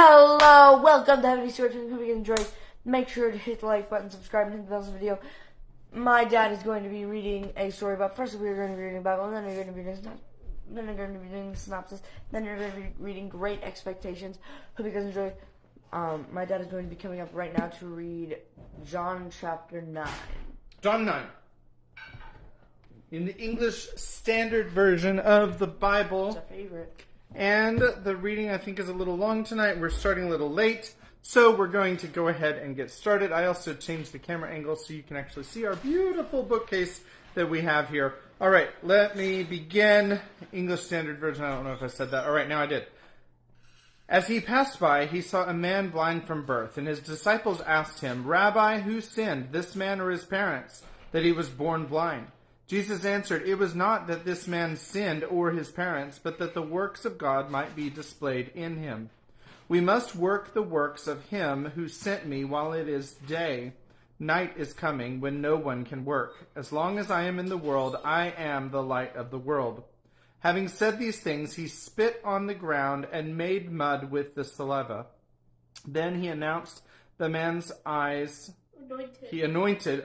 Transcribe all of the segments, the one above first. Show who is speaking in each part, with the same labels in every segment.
Speaker 1: Hello, welcome to Heavy Story. Hope you enjoy. Make sure to hit the like button, subscribe, and hit the bell for the video. My dad is going to be reading a story about. First, we're going to be reading the Bible, and then we're going to be doing the synopsis. Then we're going to be reading Great Expectations. Hope you guys enjoy. My dad is going to be coming up right now to read John chapter 9.
Speaker 2: John 9. In the English Standard Version of the Bible.
Speaker 1: It's a favorite.
Speaker 2: And the reading, I think, is a little long tonight. We're starting a little late, so we're going to go ahead and get started. I also changed the camera angle so you can actually see our beautiful bookcase that we have here. All right, let me begin. English Standard Version. I don't know if I said that. All right, now I did. As he passed by, he saw a man blind from birth, and his disciples asked him, "Rabbi, who sinned, this man or his parents, that he was born blind?" Jesus answered, "It was not that this man sinned or his parents, but that the works of God might be displayed in him. We must work the works of him who sent me while it is day. Night is coming when no one can work. As long as I am in the world, I am the light of the world." Having said these things, he spit on the ground and made mud with the saliva. Then he announced the man's eyes. He anointed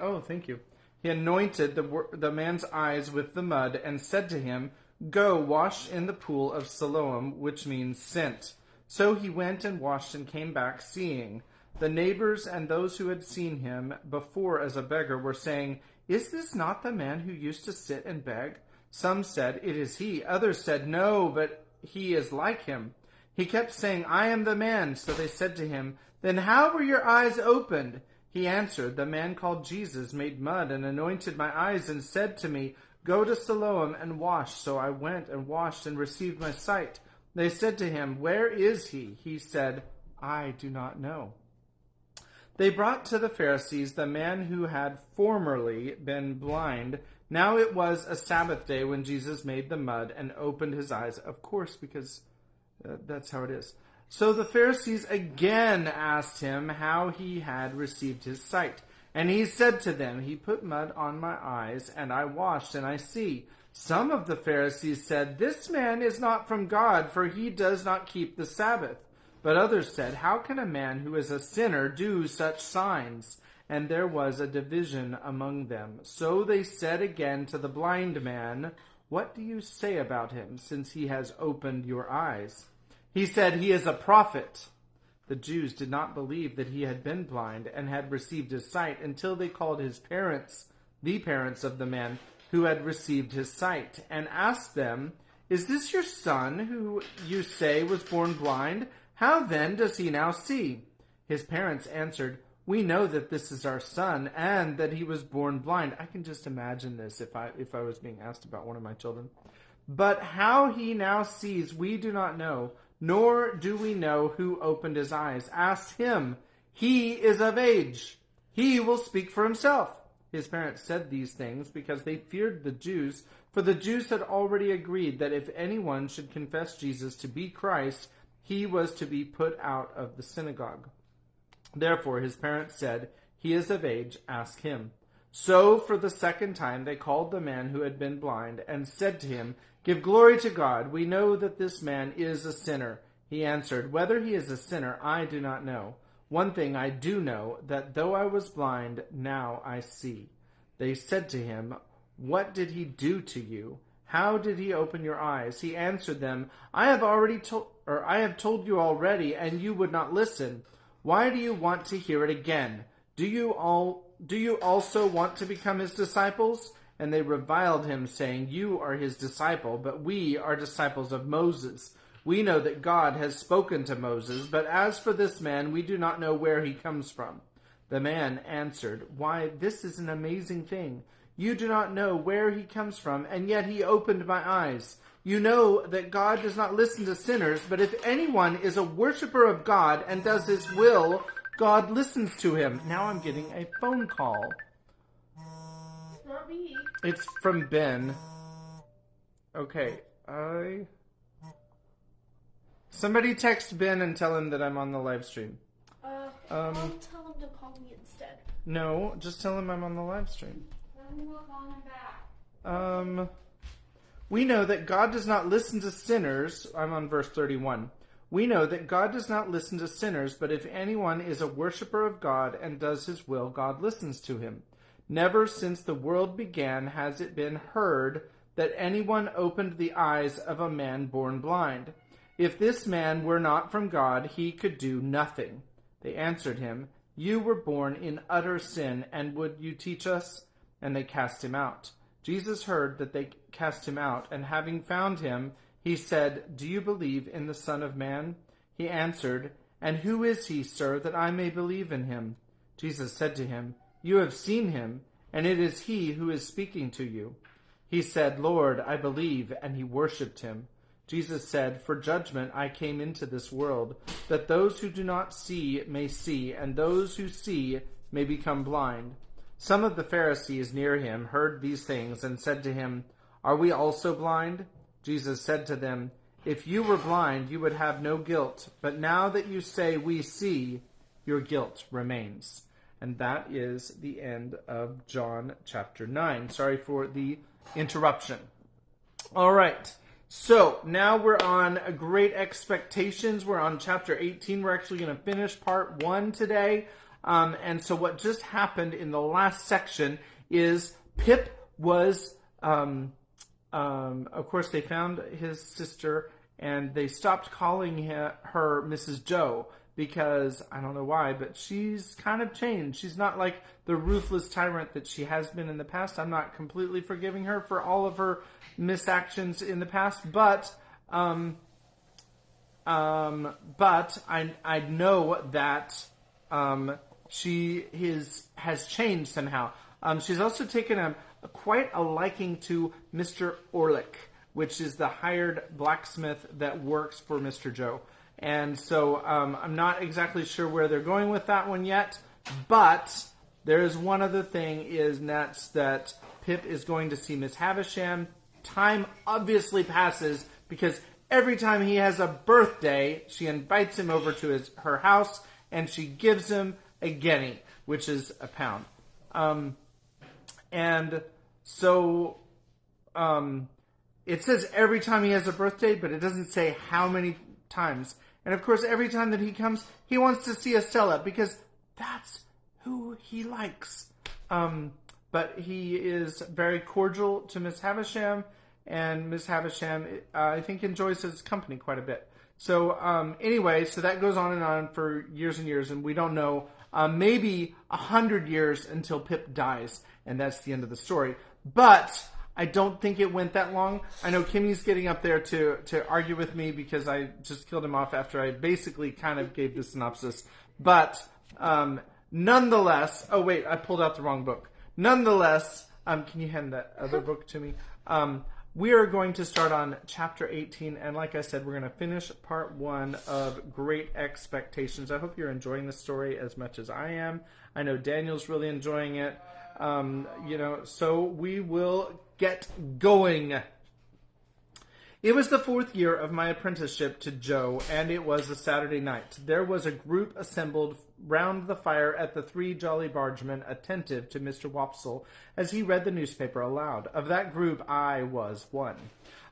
Speaker 2: the man's eyes with the mud and said to him, "Go wash in the pool of Siloam," which means sent. So he went and washed and came back seeing. The neighbors and those who had seen him before as a beggar were saying, "Is this not the man who used to sit and beg?" Some said, "It is he." Others said, "No, but he is like him." He kept saying, "I am the man." So they said to him, "Then how were your eyes opened?" He answered, "The man called Jesus made mud and anointed my eyes and said to me, 'Go to Siloam and wash.' So I went and washed and received my sight." They said to him, "Where is he?" He said, "I do not know." They brought to the Pharisees the man who had formerly been blind. Now it was a Sabbath day when Jesus made the mud and opened his eyes. Of course, because that's how it is. So the Pharisees again asked him how he had received his sight. And he said to them, "He put mud on my eyes, and I washed, and I see." Some of the Pharisees said, "This man is not from God, for he does not keep the Sabbath." But others said, "How can a man who is a sinner do such signs?" And there was a division among them. So they said again to the blind man, "What do you say about him, since he has opened your eyes?" He said, "He is a prophet." The Jews did not believe that he had been blind and had received his sight until they called his parents, the parents of the man who had received his sight, and asked them, "Is this your son who you say was born blind? How then does he now see?" His parents answered, "We know that this is our son and that he was born blind." I can just imagine this if I was being asked about one of my children. "But how he now sees, we do not know, nor do we know who opened his eyes. Ask him. He is of age. He will speak for himself." His parents said these things because they feared the Jews, for the Jews had already agreed that if anyone should confess Jesus to be Christ, he was to be put out of the synagogue. Therefore his parents said, "He is of age, ask him." So for the second time they called the man who had been blind and said to him, "Give glory to God. We know that this man is a sinner." He answered, "Whether he is a sinner, I do not know. One thing I do know, that though I was blind, now I see." They said to him, "What did he do to you? How did he open your eyes?" He answered them, I have told you already, and you would not listen. Why do you want to hear it again? Do you also want to become his disciples?" And they reviled him, saying, "You are his disciple, but we are disciples of Moses. We know that God has spoken to Moses, but as for this man, we do not know where he comes from." The man answered, "Why, this is an amazing thing. You do not know where he comes from, and yet he opened my eyes. You know that God does not listen to sinners, but if anyone is a worshiper of God and does his will, God listens to him." Now I'm getting a phone call.
Speaker 1: Not me.
Speaker 2: It's from Ben. Okay, Somebody text Ben and tell him that I'm on the live stream.
Speaker 1: I'll tell him to call me instead.
Speaker 2: No, just tell him I'm on the live stream.
Speaker 1: Then we'll call him back.
Speaker 2: We know that God does not listen to sinners. I'm on verse 31. We know that God does not listen to sinners, but if anyone is a worshiper of God and does his will, God listens to him. Never since the world began has it been heard that anyone opened the eyes of a man born blind. If this man were not from God, he could do nothing. They answered him, You were born in utter sin, and would you teach us? And they cast him out. Jesus heard that they cast him out, and having found him, he said, Do you believe in the Son of Man? He answered, And who is he, sir, that I may believe in him? Jesus said to him, You have seen him, and it is he who is speaking to you. He said, Lord, I believe, and he worshipped him. Jesus said, For judgment I came into this world, that those who do not see may see, and those who see may become blind. Some of the Pharisees near him heard these things and said to him, Are we also blind? Jesus said to them, If you were blind, you would have no guilt, but now that you say we see, your guilt remains. And that is the end of John chapter 9. Sorry for the interruption. All right. So now we're on Great Expectations. We're on chapter 18. We're actually going to finish part 1 today. And so what just happened in the last section is Pip was, of course, they found his sister and they stopped calling her Mrs. Joe because, I don't know why, but she's kind of changed. She's not like the ruthless tyrant that she has been in the past. I'm not completely forgiving her for all of her misactions in the past, but I know that she has changed somehow. She's also taken quite a liking to Mr. Orlick, which is the hired blacksmith that works for Mr. Joe. And so I'm not exactly sure where they're going with that one yet, but there is one other thing, and that's that Pip is going to see Miss Havisham. Time obviously passes because every time he has a birthday, she invites him over to her house and she gives him a guinea, which is a pound. And so it says every time he has a birthday, but it doesn't say how many times. And of course, every time that he comes, he wants to see Estella because that's who he likes. But he is very cordial to Miss Havisham, and Miss Havisham, I think, enjoys his company quite a bit. So anyway, so that goes on and on for years and years, and we don't know, maybe 100 years until Pip dies, and that's the end of the story. But I don't think it went that long. I know Kimmy's getting up there to argue with me because I just killed him off after I basically kind of gave the synopsis. But nonetheless, oh wait, I pulled out the wrong book. Nonetheless, can you hand that other book to me? We are going to start on chapter 18, and like I said, we're going to finish part 1 of Great Expectations. I hope you're enjoying the story as much as I am. I know Daniel's really enjoying it. So we will get going. It was the 4th year of my apprenticeship to Joe, and it was a Saturday night. There was a group assembled round the fire at the Three Jolly Bargemen, attentive to Mr. Wopsle as he read the newspaper aloud. Of that group, I was one.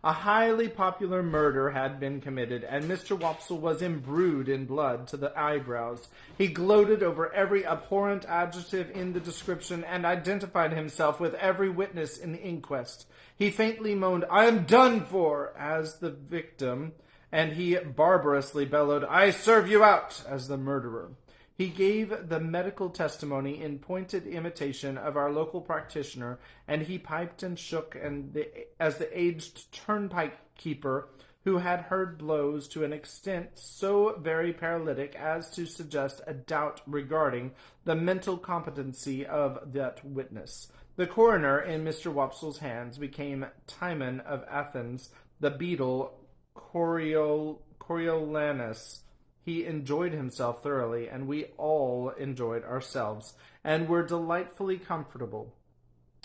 Speaker 2: A highly popular murder had been committed, and Mr. Wopsle was imbrued in blood to the eyebrows. He gloated over every abhorrent adjective in the description, and identified himself with every witness in the inquest. He faintly moaned, "I am done for," as the victim, and he barbarously bellowed, "I serve you out," as the murderer. He gave the medical testimony in pointed imitation of our local practitioner, and he piped and shook as the aged turnpike keeper who had heard blows to an extent so very paralytic as to suggest a doubt regarding the mental competency of that witness. The coroner, in Mr. Wopsle's hands, became Timon of Athens, the beadle Coriolanus. He enjoyed himself thoroughly, and we all enjoyed ourselves, and were delightfully comfortable.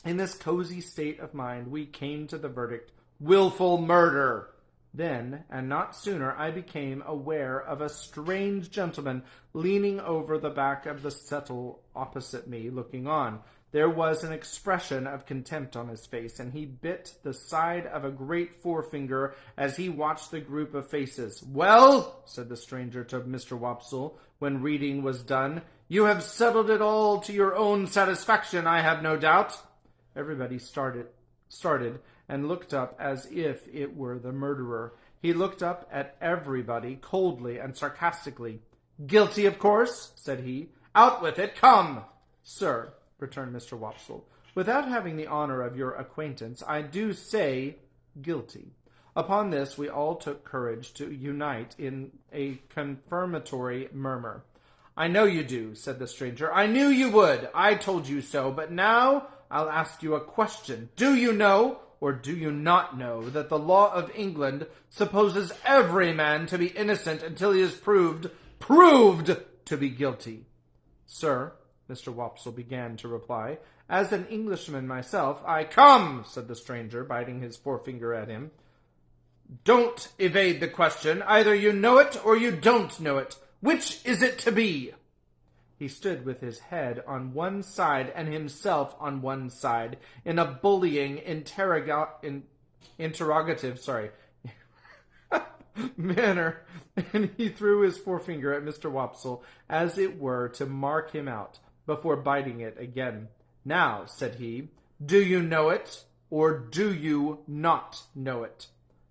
Speaker 2: In this cozy state of mind, we came to the verdict, "Willful murder." Then, and not sooner, I became aware of a strange gentleman leaning over the back of the settle opposite me, looking on. There was an expression of contempt on his face, and he bit the side of a great forefinger as he watched the group of faces. "Well," said the stranger to Mr. Wopsle, when reading was done, "you have settled it all to your own satisfaction, I have no doubt." Everybody started and looked up as if it were the murderer. He looked up at everybody coldly and sarcastically. "Guilty, of course," said he. "Out with it, come!" "Sir," returned Mr. Wopsle, "without having the honor of your acquaintance, I do say guilty." Upon this we all took courage to unite in a confirmatory murmur. "I know you do," said the stranger. "I knew you would. I told you so. But now I'll ask you a question. Do you know, or do you not know, that the law of England supposes every man to be innocent until he is proved to be guilty?" "Sir," Mr. Wopsle began to reply, "as an Englishman myself, I—" "Come," said the stranger, biting his forefinger at him. "Don't evade the question. Either you know it or you don't know it. Which is it to be?" He stood with his head on one side and himself on one side, in a bullying interrogative manner, and he threw his forefinger at Mr. Wopsle, as it were to mark him out, before biting it again. "Now," said he, "do you know it, or do you not know it?"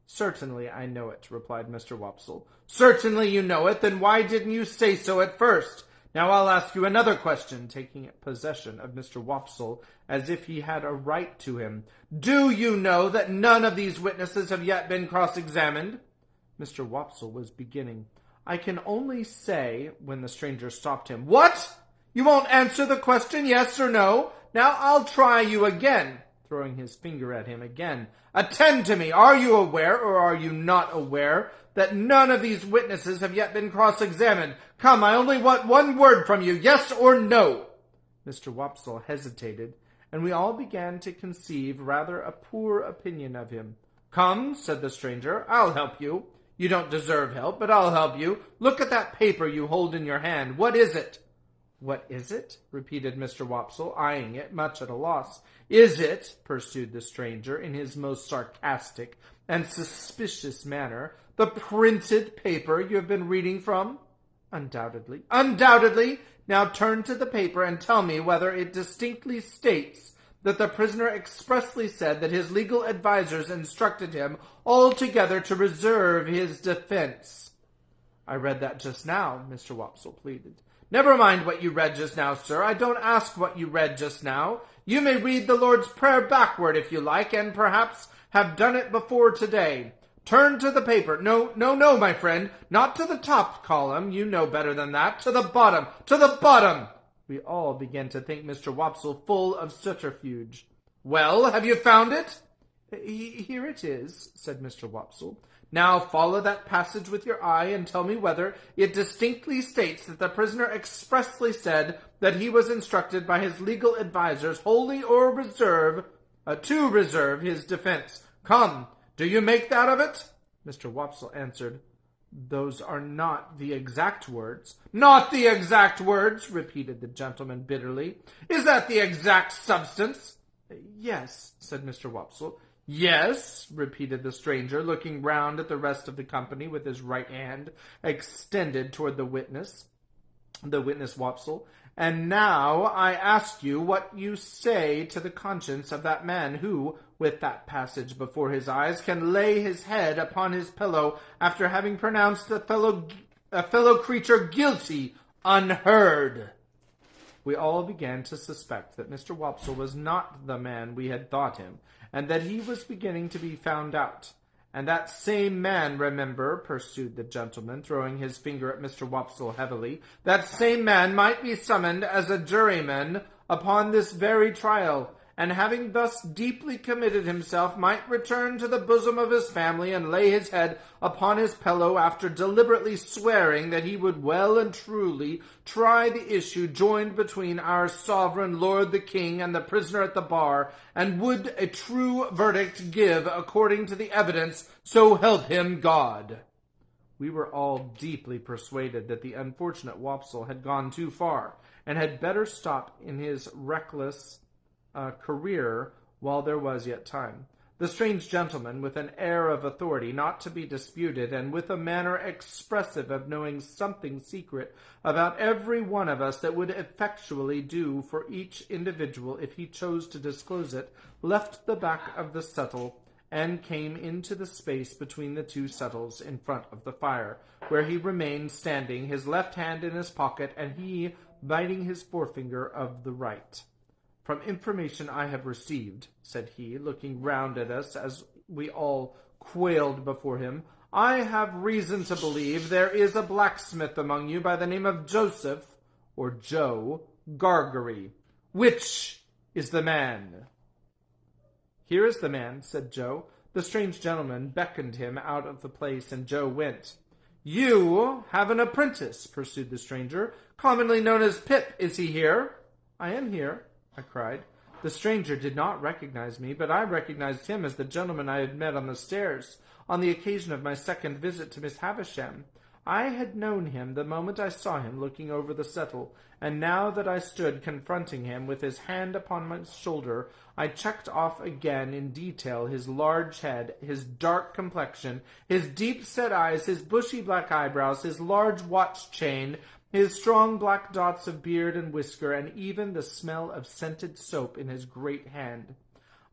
Speaker 2: "Certainly I know it," replied Mr. Wopsle. "Certainly you know it? Then why didn't you say so at first? Now I'll ask you another question," taking possession of Mr. Wopsle as if he had a right to him. "Do you know that none of these witnesses have yet been cross-examined?" Mr. Wopsle was beginning. "I can only say," when the stranger stopped him. "What? You won't answer the question, yes or no? Now I'll try you again," throwing his finger at him again. "Attend to me. Are you aware, or are you not aware, that none of these witnesses have yet been cross-examined? Come, I only want one word from you, yes or no." Mr. Wopsle hesitated, and we all began to conceive rather a poor opinion of him. "Come," said the stranger, "I'll help you. You don't deserve help, but I'll help you. Look at that paper you hold in your hand. What is it?" "What is it?" repeated Mr. Wopsle, eyeing it, much at a loss. "Is it," pursued the stranger in his most sarcastic and suspicious manner, "the printed paper you have been reading from?" "Undoubtedly." "Undoubtedly? Now turn to the paper and tell me whether it distinctly states that the prisoner expressly said that his legal advisers instructed him altogether to reserve his defense." "I read that just now," Mr. Wopsle pleaded. "Never mind what you read just now, sir. I don't ask what you read just now. You may read the Lord's Prayer backward if you like, and perhaps have done it before today. Turn to the paper. No, my friend. Not to the top column. You know better than that. To the bottom. To the bottom." We all began to think Mr. Wopsle full of subterfuge. "Well, have you found it?" "Here it is," said Mr. Wopsle. "Now follow that passage with your eye and tell me whether it distinctly states that the prisoner expressly said that he was instructed by his legal advisers wholly or to reserve his defense. Come, do you make that of it?" Mr. Wopsle answered, "Those are not the exact words." "Not the exact words?" repeated the gentleman bitterly. "Is that the exact substance?" "Yes," said Mr. Wopsle. "Yes," repeated the stranger, looking round at the rest of the company with his right hand extended toward the witness Wopsle. "And now I ask you what you say to the conscience of that man who, with that passage before his eyes, can lay his head upon his pillow after having pronounced a fellow creature guilty unheard." We all began to suspect that Mr. Wopsle was not the man we had thought him, and that he was beginning to be found out. "And that same man, remember," pursued the gentleman, throwing his finger at Mr. Wopsle heavily, "that same man might be summoned as a juryman upon this very trial, and having thus deeply committed himself, might return to the bosom of his family and lay his head upon his pillow after deliberately swearing that he would well and truly try the issue joined between our sovereign lord the king and the prisoner at the bar, and would a true verdict give according to the evidence, so help him God." We were all deeply persuaded that the unfortunate Wopsle had gone too far, and had better stop in his reckless career while there was yet time. The strange gentleman, with an air of authority not to be disputed, and with a manner expressive of knowing something secret about every one of us that would effectually do for each individual if he chose to disclose it, left the back of the settle and came into the space between the two settles in front of the fire, where he remained standing, his left hand in his pocket, and he biting his forefinger of the right. "From information I have received," said he, looking round at us as we all quailed before him, "I have reason to believe there is a blacksmith among you by the name of Joseph, or Joe, Gargery. Which is the man?" "Here is the man," said Joe. The strange gentleman beckoned him out of the place, and Joe went. "You have an apprentice," pursued the stranger, "commonly known as Pip. Is he here?" "I am here," I cried. The stranger did not recognize me, but I recognized him as the gentleman I had met on the stairs on the occasion of my second visit to Miss Havisham. I had known him the moment I saw him looking over the settle, and now that I stood confronting him with his hand upon my shoulder, I checked off again in detail his large head, his dark complexion, his deep-set eyes, his bushy black eyebrows, his large watch chain, his strong black dots of beard and whisker, and even the smell of scented soap in his great hand.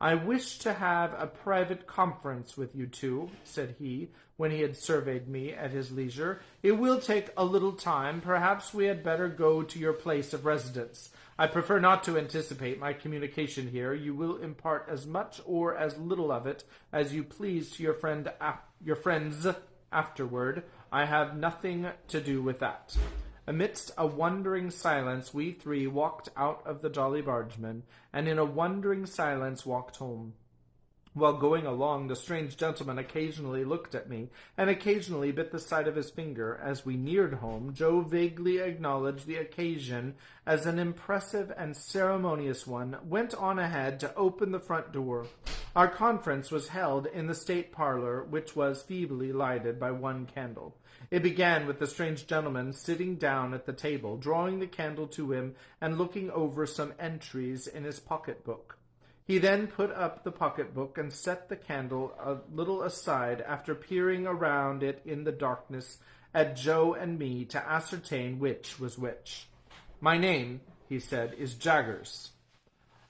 Speaker 2: "I wish to have a private conference with you two," said he, when he had surveyed me at his leisure. "It will take a little time. Perhaps we had better go to your place of residence. I prefer not to anticipate my communication here. You will impart as much or as little of it as you please to your friends afterward. I have nothing to do with that." Amidst a wondering silence, we three walked out of the Jolly Bargeman, and in a wondering silence walked home. While going along, the strange gentleman occasionally looked at me, and occasionally bit the side of his finger. As we neared home, Joe vaguely acknowledged the occasion as an impressive and ceremonious one, went on ahead to open the front door. Our conference was held in the state parlor, which was feebly lighted by one candle. It began with the strange gentleman sitting down at the table, drawing the candle to him, and looking over some entries in his pocket-book. He then put up the pocket-book and set the candle a little aside after peering around it in the darkness at Joe and me to ascertain which was which. "My name," he said, "is Jaggers,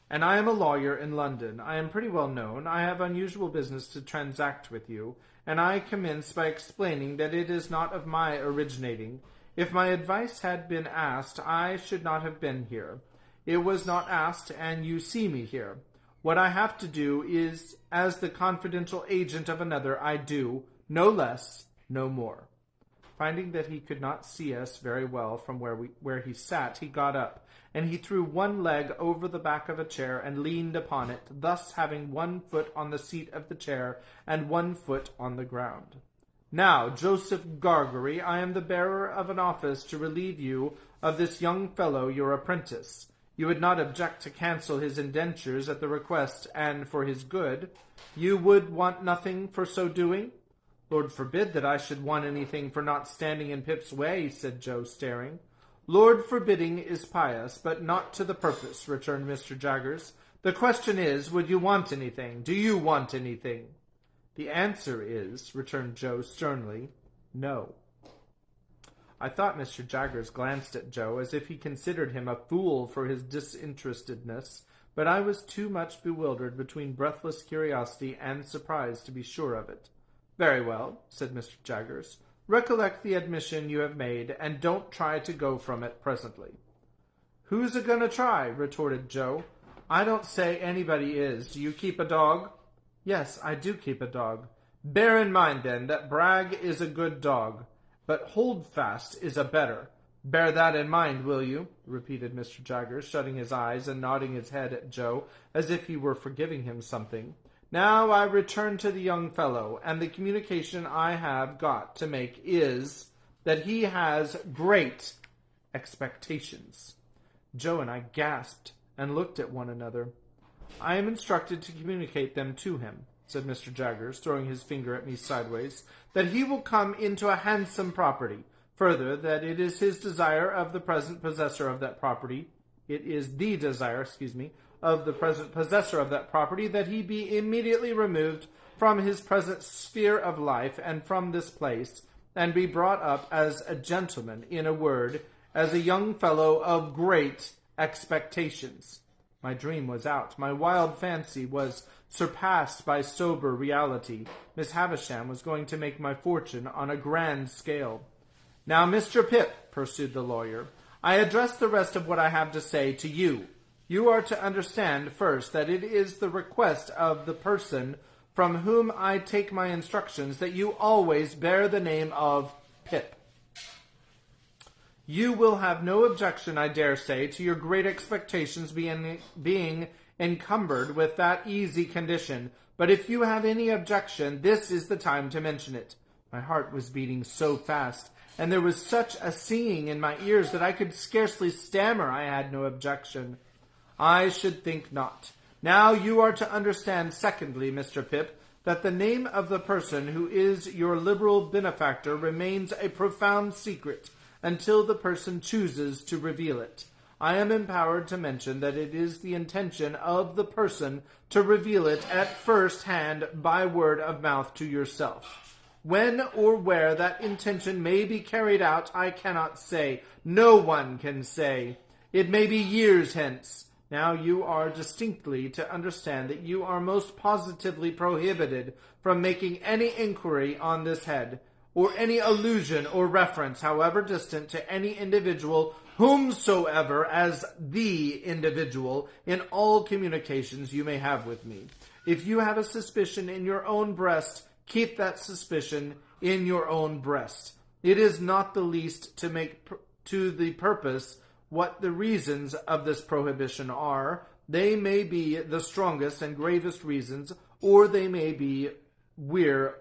Speaker 2: and I am a lawyer in London. I am pretty well known. I have unusual business to transact with you, and I commence by explaining that it is not of my originating. If my advice had been asked, I should not have been here. It was not asked, and you see me here. What I have to do is, as the confidential agent of another, I do, no less, no more." Finding that he could not see us very well from where he sat, he got up, and he threw one leg over the back of a chair and leaned upon it, thus having one foot on the seat of the chair and one foot on the ground. "Now, Joseph Gargery, I am the bearer of an office to relieve you of this young fellow, your apprentice. You would not object to cancel his indentures at the request and for his good. You would want nothing for so doing?" "Lord forbid that I should want anything for not standing in Pip's way," said Joe, staring. "Lord forbidding is pious, but not to the purpose," returned Mr. Jaggers. "The question is, would you want anything? Do you want anything?" "The answer is," returned Joe sternly, "no." I thought Mr. Jaggers glanced at Joe as if he considered him a fool for his disinterestedness, but I was too much bewildered between breathless curiosity and surprise to be sure of it. "Very well," said Mr. Jaggers. "Recollect the admission you have made, and don't try to go from it presently." "Who's a-going to try?" retorted Joe. "I don't say anybody is. Do you keep a dog?" "Yes, I do keep a dog." "Bear in mind, then, that Bragg is a good dog, but Holdfast is a better. Bear that in mind, will you?" repeated Mr. Jaggers, shutting his eyes and nodding his head at Joe as if he were forgiving him something. "Now I return to the young fellow, and the communication I have got to make is that he has great expectations." Joe and I gasped and looked at one another. "I am instructed to communicate them to him," said Mr. Jaggers, throwing his finger at me sideways, "that he will come into a handsome property. Further, that it is his desire of the present possessor of that property, of the present possessor of that property, that he be immediately removed from his present sphere of life and from this place, and be brought up as a gentleman, in a word, as a young fellow of great expectations. My dream was out. My wild fancy was surpassed by sober reality. Miss Havisham was going to make my fortune on a grand scale. Now, Mr. Pip, pursued the lawyer, I address the rest of what I have to say to you. You are to understand, first, that it is the request of the person from whom I take my instructions that you always bear the name of Pip. You will have no objection, I dare say, to your great expectations being encumbered with that easy condition, but if you have any objection, this is the time to mention it. My heart was beating so fast, and there was such a singing in my ears that I could scarcely stammer I had no objection. I should think not. Now you are to understand, secondly, Mr. Pip, that the name of the person who is your liberal benefactor remains a profound secret until the person chooses to reveal it. I am empowered to mention that it is the intention of the person to reveal it at first hand by word of mouth to yourself. When or where that intention may be carried out, I cannot say. No one can say. It may be years hence. Now you are distinctly to understand that you are most positively prohibited from making any inquiry on this head, or any allusion or reference, however distant, to any individual whomsoever as the individual in all communications you may have with me. If you have a suspicion in your own breast, keep that suspicion in your own breast. It is not the least to make to the purpose what the reasons of this prohibition are. They may be the strongest and gravest reasons, or they may be mere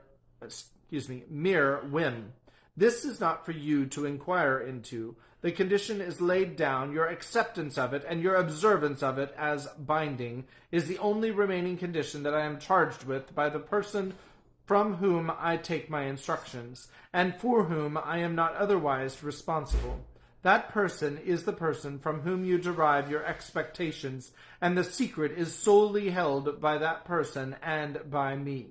Speaker 2: whim. This is not for you to inquire into. The condition is laid down. Your acceptance of it and your observance of it as binding is the only remaining condition that I am charged with by the person from whom I take my instructions, and for whom I am not otherwise responsible. That person is the person from whom you derive your expectations, and the secret is solely held by that person and by me.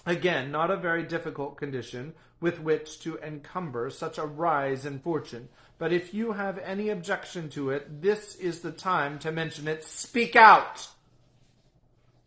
Speaker 2: Again, not a very difficult condition with which to encumber such a rise in fortune, but if you have any objection to it, this is the time to mention it. Speak out!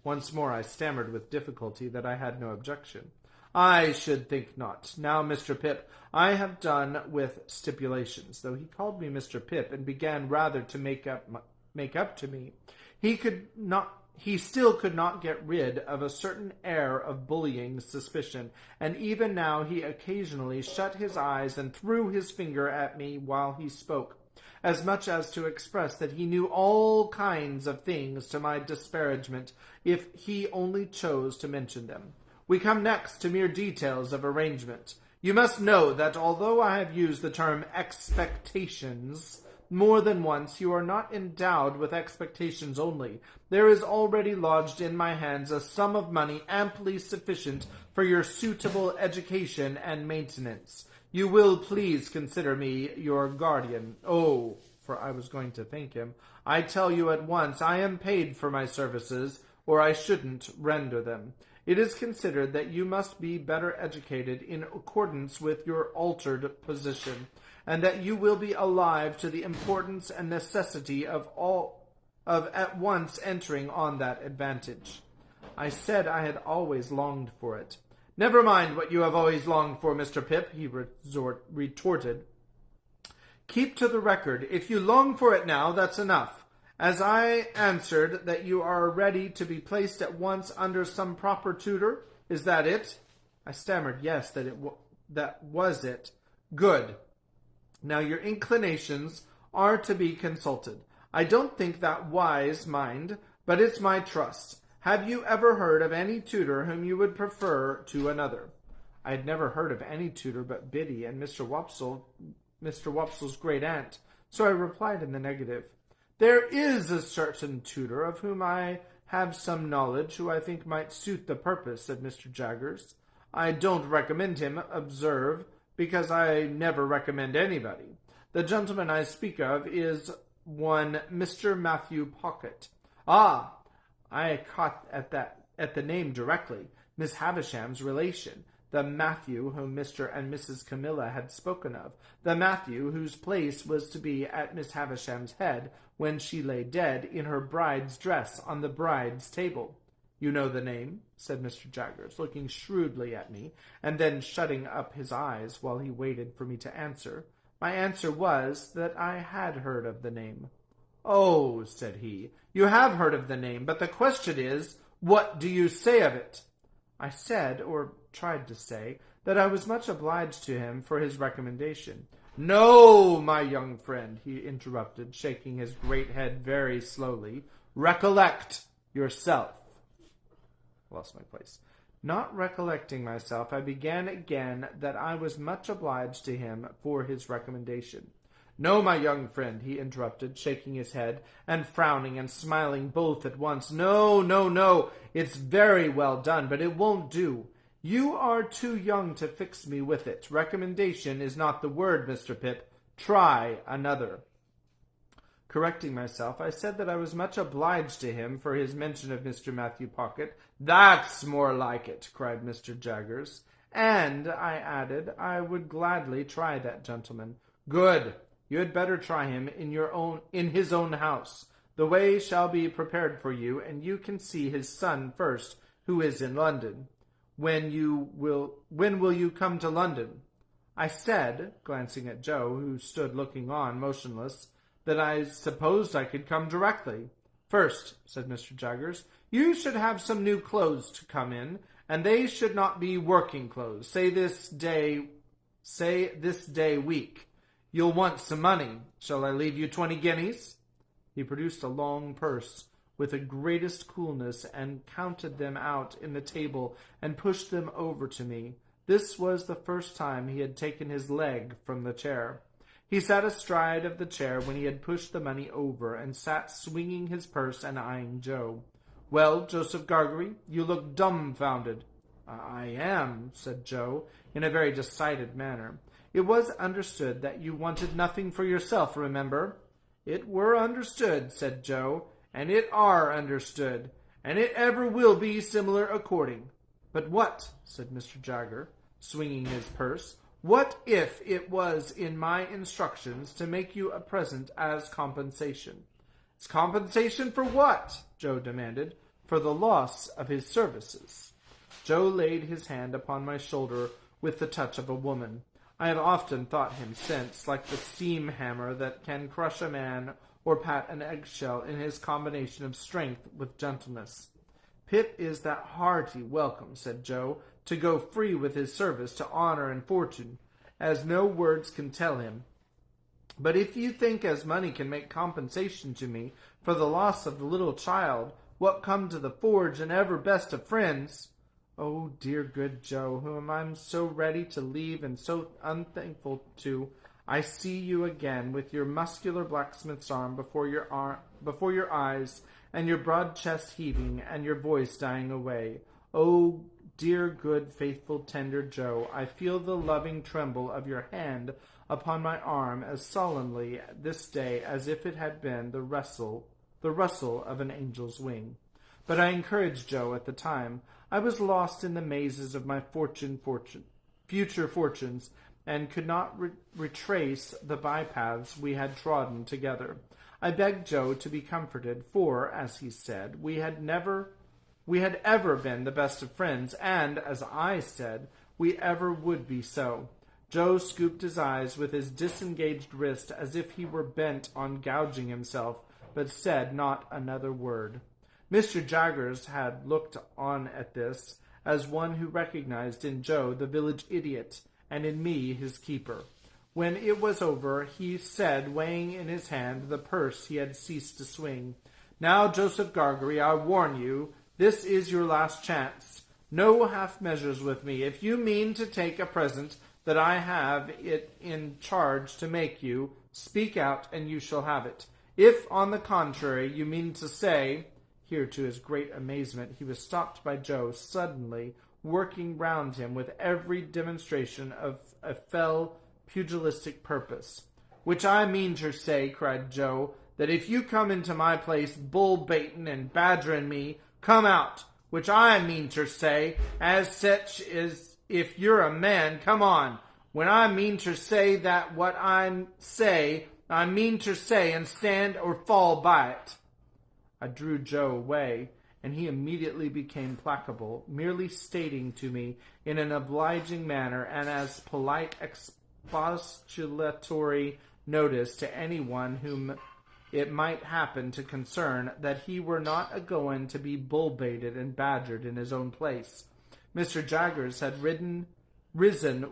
Speaker 2: Once more I stammered with difficulty that I had no objection. I should think not. Now, Mr. Pip, I have done with stipulations. Though he called me Mr. Pip and began rather to make up to me, he still could not get rid of a certain air of bullying suspicion, and even now he occasionally shut his eyes and threw his finger at me while he spoke, as much as to express that he knew all kinds of things to my disparagement, if he only chose to mention them. We come next to mere details of arrangement. You must know that although I have used the term expectations more than once, you are not endowed with expectations only. There is already lodged in my hands a sum of money amply sufficient for your suitable education and maintenance. You will please consider me your guardian. Oh, for I was going to thank him. I tell you at once, I am paid for my services, or I shouldn't render them. It is considered that you must be better educated in accordance with your altered position, and that you will be alive to the importance and necessity of at once entering on that advantage. I said I had always longed for it. Never mind what you have always longed for, Mr. Pip, he retorted. Keep to the record. If you long for it now, that's enough. As I answered that you are ready to be placed at once under some proper tutor, is that it? I stammered, yes, that was it. Good. Now your inclinations are to be consulted. I don't think that wise, mind, but it's my trust. Have you ever heard of any tutor whom you would prefer to another? I had never heard of any tutor but Biddy and Mr. Wopsel's great aunt, so I replied in the negative. There is a certain tutor of whom I have some knowledge who I think might suit the purpose, said Mr. Jaggers. I don't recommend him, observe, because I never recommend anybody. The gentleman I speak of is one Mr. Matthew Pocket. Ah, I caught at the name directly. Miss Havisham's relation, the Matthew whom Mr. and Mrs. Camilla had spoken of, the Matthew whose place was to be at Miss Havisham's head when she lay dead in her bride's dress on the bride's table. You know the name, said Mr. Jaggers, looking shrewdly at me, and then shutting up his eyes while he waited for me to answer. My answer was that I had heard of the name. Oh, said he, you have heard of the name, but the question is, what do you say of it? I said, or tried to say, that I was much obliged to him for his recommendation. No, my young friend, he interrupted, shaking his great head very slowly. Recollect yourself. Lost my place. Not recollecting myself, I began again that I was much obliged to him for his recommendation. No, my young friend, he interrupted, shaking his head, and frowning and smiling both at once. No, it's very well done, but it won't do. You are too young to fix me with it. Recommendation is not the word, Mr. Pip. Try another. Correcting myself, I said that I was much obliged to him for his mention of Mr. Matthew Pocket. That's more like it, cried Mr. Jaggers. And, I added, I would gladly try that gentleman. Good. You had better try him in his own house. The way shall be prepared for you, and you can see his son first, who is in London. When will you come to London? I said, glancing at Joe, who stood looking on, motionless, that I supposed I could come directly. First, said Mr. Jaggers, you should have some new clothes to come in, and they should not be working clothes. Say this day week. You'll want some money. Shall I leave you 20 guineas? He produced a long purse with the greatest coolness and counted them out in the table and pushed them over to me. This was the first time he had taken his leg from the chair. He sat astride of the chair when he had pushed the money over, and sat swinging his purse and eyeing Joe. Well, Joseph Gargery, you look dumbfounded. I am, said Joe, in a very decided manner. It was understood that you wanted nothing for yourself, remember. It were understood, said Joe, and it are understood, and it ever will be similar according. But what, said Mr. Jagger, swinging his purse, what if it was in my instructions to make you a present as compensation? It's compensation for what? Joe demanded. For the loss of his services. Joe laid his hand upon my shoulder with the touch of a woman. I have often thought him since like the steam hammer that can crush a man or pat an eggshell in his combination of strength with gentleness. Pip is that hearty welcome, said Joe, to go free with his service to honor and fortune, as no words can tell him. But if you think as money can make compensation to me for the loss of the little child, what come to the forge and ever best of friends, oh, dear good Joe, whom I'm so ready to leave and so unthankful to, I see you again with your muscular blacksmith's arm before your eyes, and your broad chest heaving, and your voice dying away. Oh, dear, good, faithful, tender Joe, I feel the loving tremble of your hand upon my arm as solemnly this day as if it had been the rustle of an angel's wing. But I encouraged Joe at the time. I was lost in the mazes of my future fortunes, and could not retrace the bypaths we had trodden together. I begged Joe to be comforted, for, as he said, we had ever been the best of friends, and, as I said, we ever would be so. Joe scooped his eyes with his disengaged wrist as if he were bent on gouging himself, but said not another word. Mr. Jaggers had looked on at this as one who recognized in Joe the village idiot, and in me his keeper. When it was over, he said, weighing in his hand the purse he had ceased to swing, Now, Joseph Gargery, I warn you, this is your last chance. No half measures with me. If you mean to take a present that I have it in charge to make you, speak out, and you shall have it. If, on the contrary, you mean to say... Here, to his great amazement, he was stopped by Joe, suddenly working round him with every demonstration of a fell, pugilistic purpose. Which I mean to say, cried Joe, that if you come into my place bull-baiting and badgering me, come out, which I mean to say, as such is, if you're a man, come on. When I mean to say that what I mean to say, and stand or fall by it. I drew Joe away, and he immediately became placable, merely stating to me in an obliging manner and as polite expostulatory notice to anyone whom it might happen to concern that he were not a-going to be bull-baited and badgered in his own place. Mr. Jaggers had risen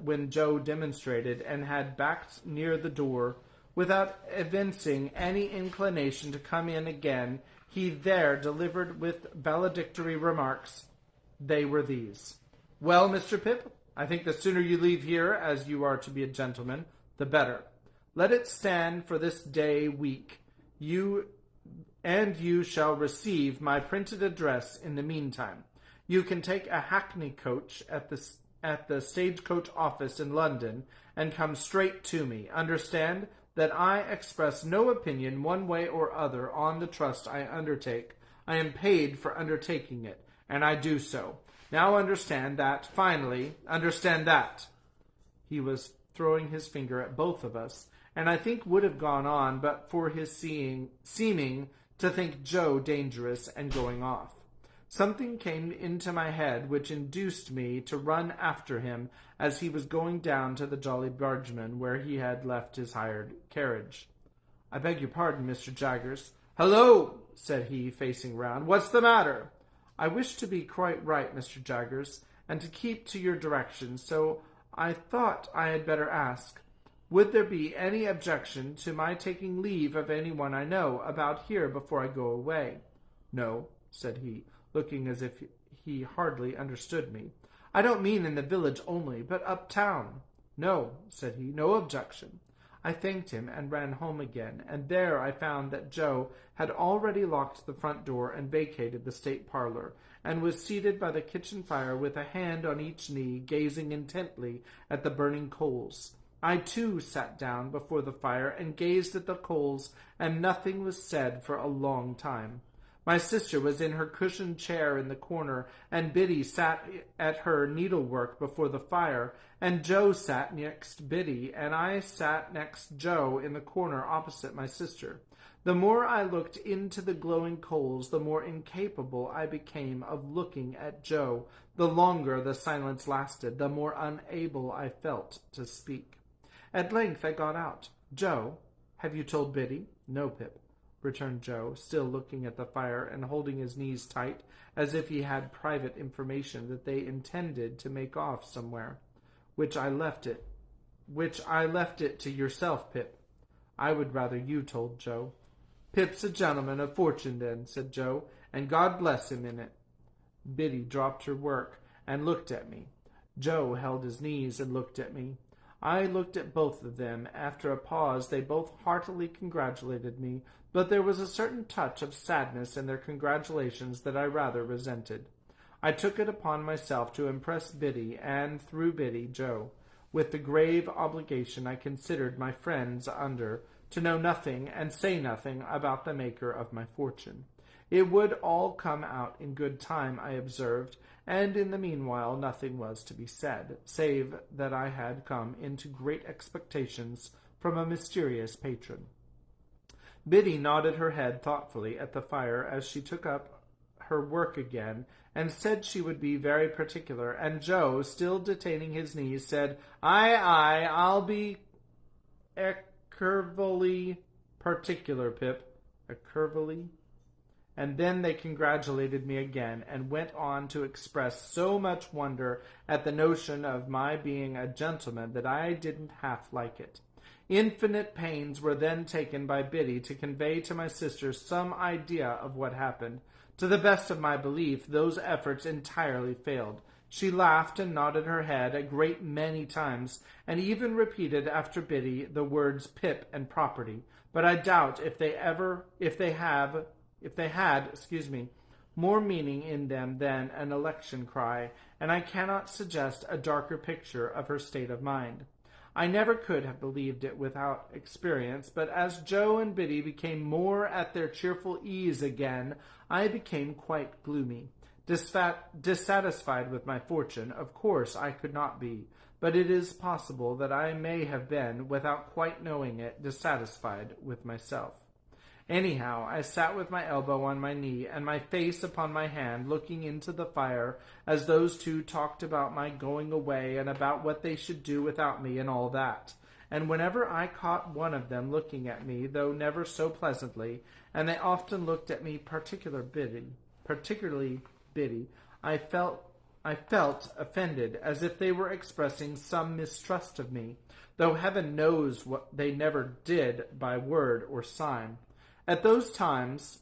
Speaker 2: when Joe demonstrated, and had backed near the door. Without evincing any inclination to come in again, he there delivered with valedictory remarks. They were these. Well, Mr. Pip, I think the sooner you leave here, as you are to be a gentleman, the better. Let it stand for this day week. You shall receive my printed address in the meantime. You can take a hackney coach at the stagecoach office in London and come straight to me. Understand that I express no opinion one way or other on the trust I undertake. I am paid for undertaking it, and I do so. Now understand that, finally, understand that. He was throwing his finger at both of us, and I think would have gone on but for his seeming to think Joe dangerous and going off. Something came into my head which induced me to run after him as he was going down to the Jolly Bargeman, where he had left his hired carriage. I beg your pardon, Mr. Jaggers. Hello, said he, facing round. What's the matter? I wish to be quite right, Mr. Jaggers, and to keep to your directions, so I thought I had better ask, would there be any objection to my taking leave of anyone I know about here before I go away? No, said he, looking as if he hardly understood me. I don't mean in the village only, but uptown. No, said he, no objection. I thanked him and ran home again, and there I found that Joe had already locked the front door and vacated the state parlor, and was seated by the kitchen fire with a hand on each knee, gazing intently at the burning coals. I too sat down before the fire and gazed at the coals, and nothing was said for a long time. My sister was in her cushioned chair in the corner, and Biddy sat at her needlework before the fire, and Joe sat next Biddy, and I sat next Joe in the corner opposite my sister. The more I looked into the glowing coals, the more incapable I became of looking at Joe. The longer the silence lasted, the more unable I felt to speak. At length I got out. Joe, have you told Biddy? No, Pip, returned Joe, still looking at the fire and holding his knees tight, as if he had private information that they intended to make off somewhere. Which I left it to yourself, Pip. I would rather you told Joe. Pip's a gentleman of fortune, then, said Joe, and God bless him in it. Biddy dropped her work and looked at me. Joe held his knees and looked at me. I looked at both of them. After a pause, they both heartily congratulated me, but there was a certain touch of sadness in their congratulations that I rather resented. I took it upon myself to impress Biddy, and through Biddy, Joe, with the grave obligation I considered my friends under, to know nothing and say nothing about the maker of my fortune. It would all come out in good time, I observed, and in the meanwhile nothing was to be said, save that I had come into great expectations from a mysterious patron. Biddy nodded her head thoughtfully at the fire as she took up her work again, and said she would be very particular, and Joe, still detaining his knees, said, Aye, I'll be curvily particular, Pip. Curvily? And then they congratulated me again, and went on to express so much wonder at the notion of my being a gentleman that I didn't half like it. Infinite pains were then taken by Biddy to convey to my sister some idea of what happened. To the best of my belief, those efforts entirely failed. She laughed and nodded her head a great many times, and even repeated after Biddy the words Pip and property. But I doubt if they had, more meaning in them than an election cry, and I cannot suggest a darker picture of her state of mind. I never could have believed it without experience, but as Joe and Biddy became more at their cheerful ease again, I became quite gloomy. Dissatisfied with my fortune, of course I could not be, but it is possible that I may have been, without quite knowing it, dissatisfied with myself. Anyhow, I sat with my elbow on my knee and my face upon my hand, looking into the fire, as those two talked about my going away and about what they should do without me and all that. And whenever I caught one of them looking at me, though never so pleasantly, and they often looked at me particularly Biddy, I felt offended, as if they were expressing some mistrust of me, though heaven knows what they never did by word or sign. At those times,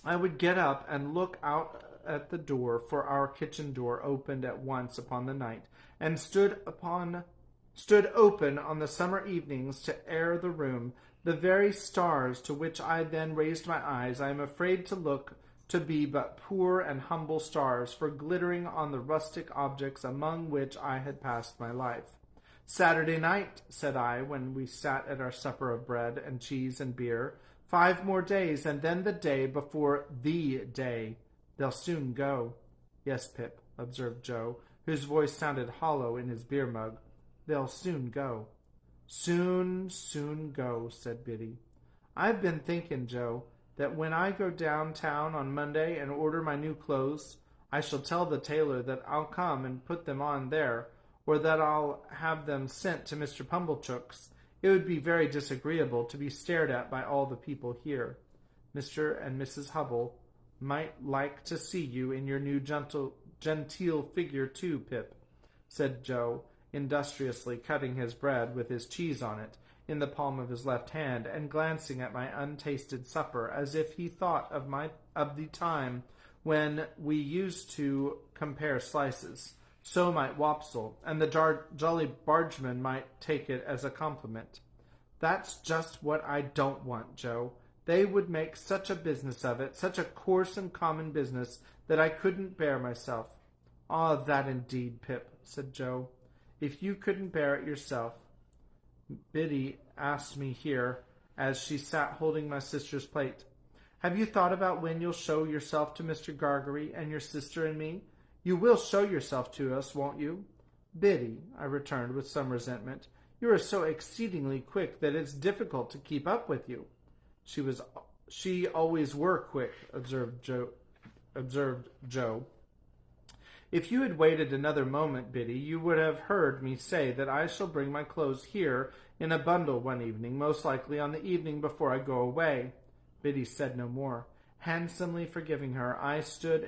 Speaker 2: I would get up and look out at the door, for our kitchen door opened at once upon the night, and stood open on the summer evenings to air the room. The very stars to which I then raised my eyes, I am afraid to look to be but poor and humble stars, for glittering on the rustic objects among which I had passed my life. Saturday night, said I, when we sat at our supper of bread and cheese and beer, 5 more days, and then the day before the day. They'll soon go. Yes, Pip, observed Joe, whose voice sounded hollow in his beer mug. They'll soon go. Soon go, said Biddy. I've been thinking, Joe, that when I go downtown on Monday and order my new clothes, I shall tell the tailor that I'll come and put them on there, or that I'll have them sent to Mr. Pumblechook's. It would be very disagreeable to be stared at by all the people here. Mr. and Mrs. Hubble might like to see you in your new genteel figure too, Pip, said Joe, industriously cutting his bread with his cheese on it in the palm of his left hand, and glancing at my untasted supper, as if he thought of the time when we used to compare slices. So might Wopsle, and the Jolly Bargeman might take it as a compliment. That's just what I don't want, Joe. They would make such a business of it, such a coarse and common business, that I couldn't bear myself. Ah, that indeed, Pip, said Joe. If you couldn't bear it yourself. Biddy asked me here, as she sat holding my sister's plate, have you thought about when you'll show yourself to Mr. Gargery and your sister and me? You will show yourself to us, won't you? Biddy, I returned with some resentment, you are so exceedingly quick that it's difficult to keep up with you. She always were quick, observed Joe. If you had waited another moment, Biddy, you would have heard me say that I shall bring my clothes here in a bundle one evening, most likely on the evening before I go away. Biddy said no more. Handsomely forgiving her, I soon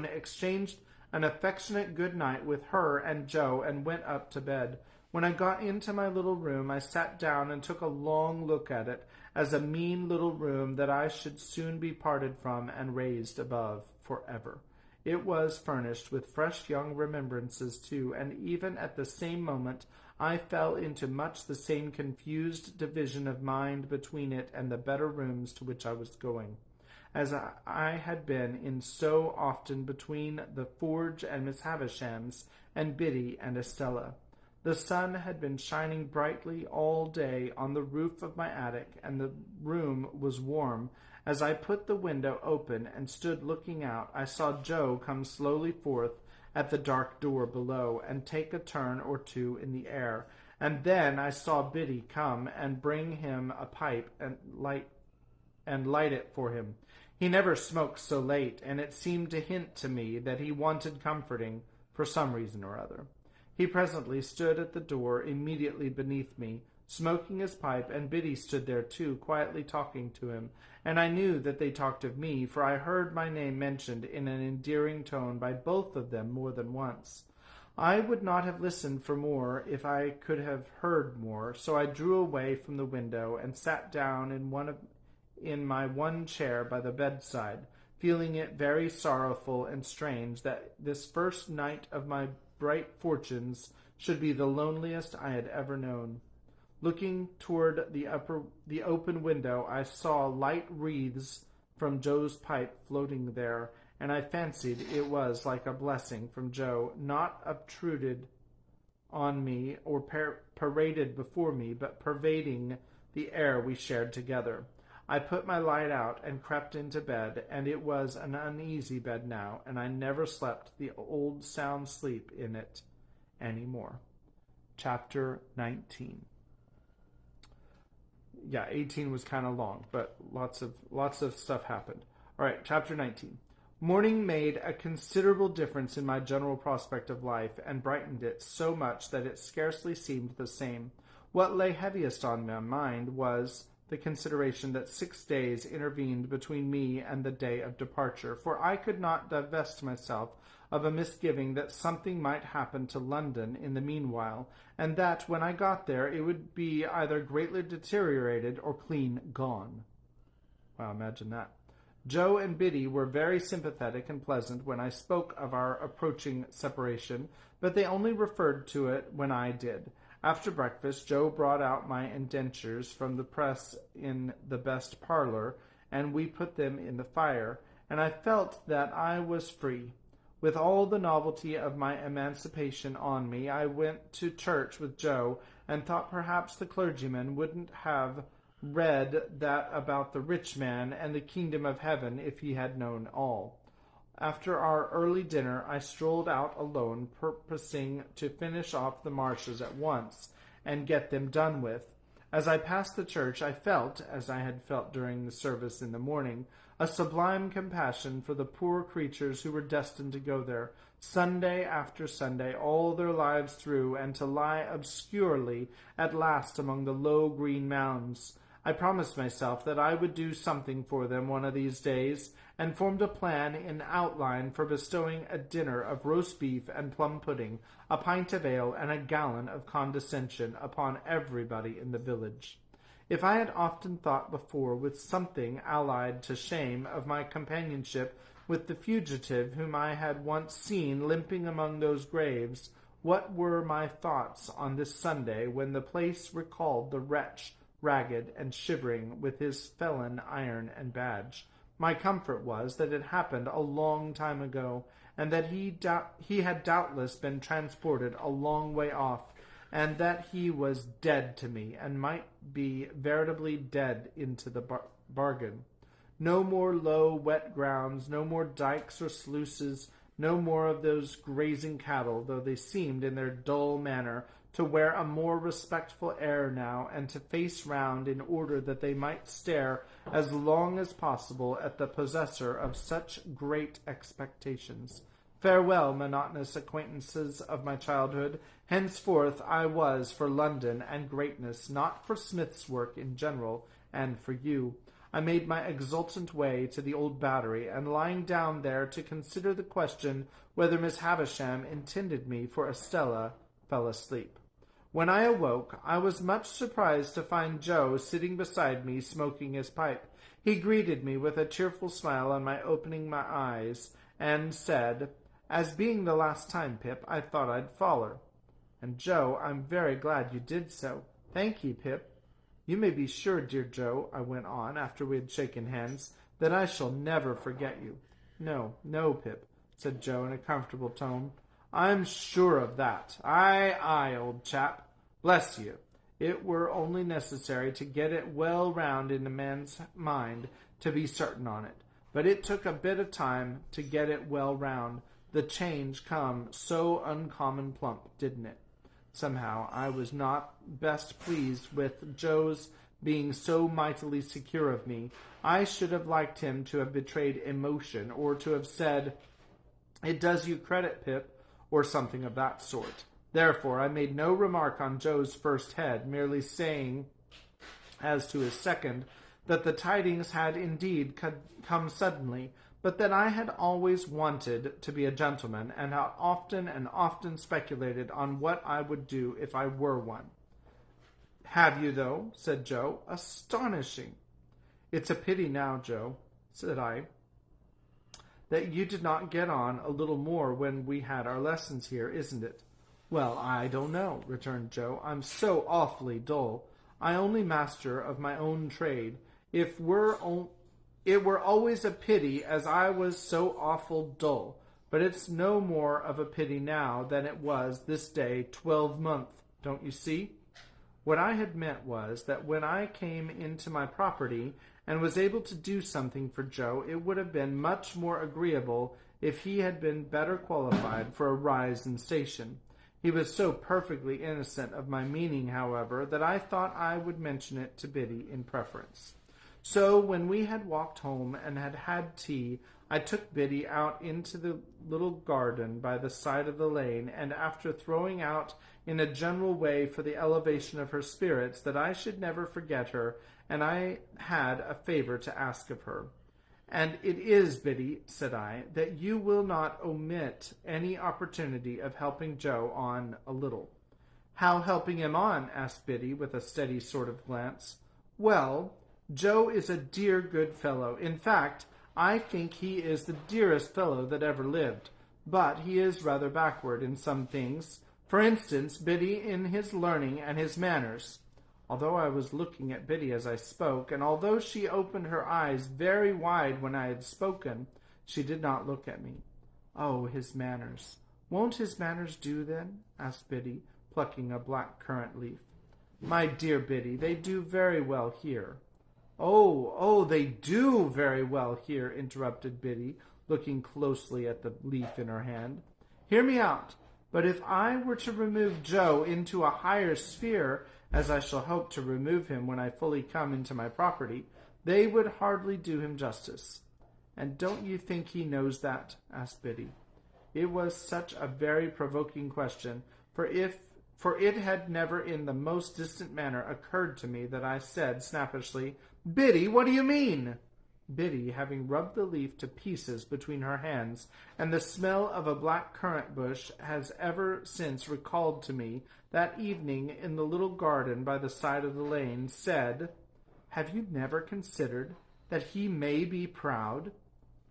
Speaker 2: exchanged an affectionate good night with her and Joe and went up to bed. When I got into my little room, I sat down and took a long look at it, as a mean little room that I should soon be parted from and raised above forever. It was furnished with fresh young remembrances too, and even at the same moment I fell into much the same confused division of mind between it and the better rooms to which I was going, as I had been in so often between the forge and Miss Havisham's, and Biddy and Estella. The sun had been shining brightly all day on the roof of my attic, and the room was warm. As I put the window open and stood looking out, I saw Joe come slowly forth at the dark door below and take a turn or two in the air, and then I saw Biddy come and bring him a pipe and light it for him. He never smoked so late, and it seemed to hint to me that he wanted comforting for some reason or other. He presently stood at the door immediately beneath me, smoking his pipe, and Biddy stood there too, quietly talking to him, and I knew that they talked of me, for I heard my name mentioned in an endearing tone by both of them more than once. I would not have listened for more if I could have heard more, so I drew away from the window and sat down in my one chair by the bedside, feeling it very sorrowful and strange that this first night of my bright fortunes should be the loneliest I had ever known. Looking toward the open window, I saw light wreaths from Joe's pipe floating there, and I fancied it was like a blessing from Joe, not obtruded on me or paraded before me, but pervading the air we shared together. I put my light out and crept into bed, and it was an uneasy bed now, and I never slept the old sound sleep in it any more. Chapter 19. Yeah, 18 was kind of long, but lots of stuff happened. All right, chapter 19. Morning made a considerable difference in my general prospect of life, and brightened it so much that it scarcely seemed the same. What lay heaviest on my mind was the consideration that 6 days intervened between me and the day of departure, for I could not divest myself of a misgiving that something might happen to London in the meanwhile, and that when I got there it would be either greatly deteriorated or clean gone. Wow, imagine that. Joe and Biddy were very sympathetic and pleasant when I spoke of our approaching separation, but they only referred to it when I did. After breakfast, Joe brought out my indentures from the press in the best parlor, and we put them in the fire, and I felt that I was free. With all the novelty of my emancipation on me, I went to church with Joe, and thought perhaps the clergyman wouldn't have read that about the rich man and the kingdom of heaven if he had known all. After our early dinner, I strolled out alone, purposing to finish off the marshes at once and get them done with. As I passed the church, I felt, as I had felt during the service in the morning, a sublime compassion for the poor creatures who were destined to go there, Sunday after Sunday, all their lives through, and to lie obscurely at last among the low green mounds. I promised myself that I would do something for them one of these days, and formed a plan in outline for bestowing a dinner of roast beef and plum pudding, a pint of ale, and a gallon of condescension upon everybody in the village. If I had often thought before, with something allied to shame, of my companionship with the fugitive whom I had once seen limping among those graves, what were my thoughts on this Sunday when the place recalled the wretch, ragged and shivering, with his felon iron and badge? My comfort was that it happened a long time ago, and that he had doubtless been transported a long way off, and that he was dead to me, and might be veritably dead into the bargain. No more low, wet grounds, no more dikes or sluices, no more of those grazing cattle, though they seemed, in their dull manner, to wear a more respectful air now, and to face round in order that they might stare as long as possible at the possessor of such great expectations. Farewell, monotonous acquaintances of my childhood. Henceforth I was for London and greatness, not for Smith's work in general, and for you. I made my exultant way to the old Battery, and lying down there to consider the question whether Miss Havisham intended me for Estella, fell asleep. When I awoke, I was much surprised to find Joe sitting beside me smoking his pipe. He greeted me with a cheerful smile on my opening my eyes, and said, "As being the last time, Pip, I thought I'd foller." "And, Joe, I'm very glad you did so." "Thank ye, Pip. You may be sure, dear Joe," I went on, after we had shaken hands, "that I shall never forget you." "No, no, Pip," said Joe in a comfortable tone. "I'm sure of that. Aye, old chap. Bless you. It were only necessary to get it well round in a man's mind to be certain on it. But it took a bit of time to get it well round. The change come so uncommon plump, didn't it? Somehow I was not best pleased with Joe's being so mightily secure of me. I should have liked him to have betrayed emotion, or to have said, "It does you credit, Pip," or something of that sort. Therefore I made no remark on Joe's first head, merely saying, as to his second, that the tidings had indeed come suddenly, but that I had always wanted to be a gentleman, and had often speculated on what I would do if I were one. "Have you, though?" said Joe. "Astonishing!" "It's a pity now, Joe," said I, "that you did not get on a little more when we had our lessons here, isn't it?" "Well, I don't know," returned Joe. "I'm so awfully dull. I only master of my own trade. It were always a pity as I was so awful dull. but it's no more of a pity now than it was this day 12 month. Don't you see? What I had meant was that when I came into my property and was able to do something for Joe, it would have been much more agreeable if he had been better qualified for a rise in station. He was so perfectly innocent of my meaning, however, that I thought I would mention it to Biddy in preference. So when we had walked home and had had tea, I took Biddy out into the little garden by the side of the lane, and after throwing out in a general way for the elevation of her spirits that I should never forget her, and I had a favor to ask of her. And it is, Biddy, said I, that you will not omit any opportunity of helping Joe on a little. How helping him on? Asked Biddy with a steady sort of glance. Well, Joe is a dear good fellow. In fact, I think he is the dearest fellow that ever lived. But he is rather backward in some things. For instance, Biddy, in his learning and his manners. Although I was looking at Biddy as I spoke, and although she opened her eyes very wide when I had spoken, she did not look at me. Oh, his manners. Won't his manners do, then? Asked Biddy, plucking a black currant leaf. My dear Biddy, they do very well here. Oh, they do very well here, interrupted Biddy, looking closely at the leaf in her hand. Hear me out. But if I were to remove Joe into a higher sphere, as I shall hope to remove him when I fully come into my property, they would hardly do him justice. And don't you think he knows that? Asked Biddy. It was such a very provoking question, for it had never in the most distant manner occurred to me that I said snappishly, Biddy, what do you mean? Biddy, having rubbed the leaf to pieces between her hands, and the smell of a black currant bush has ever since recalled to me that evening in the little garden by the side of the lane, said, Have you never considered that he may be proud?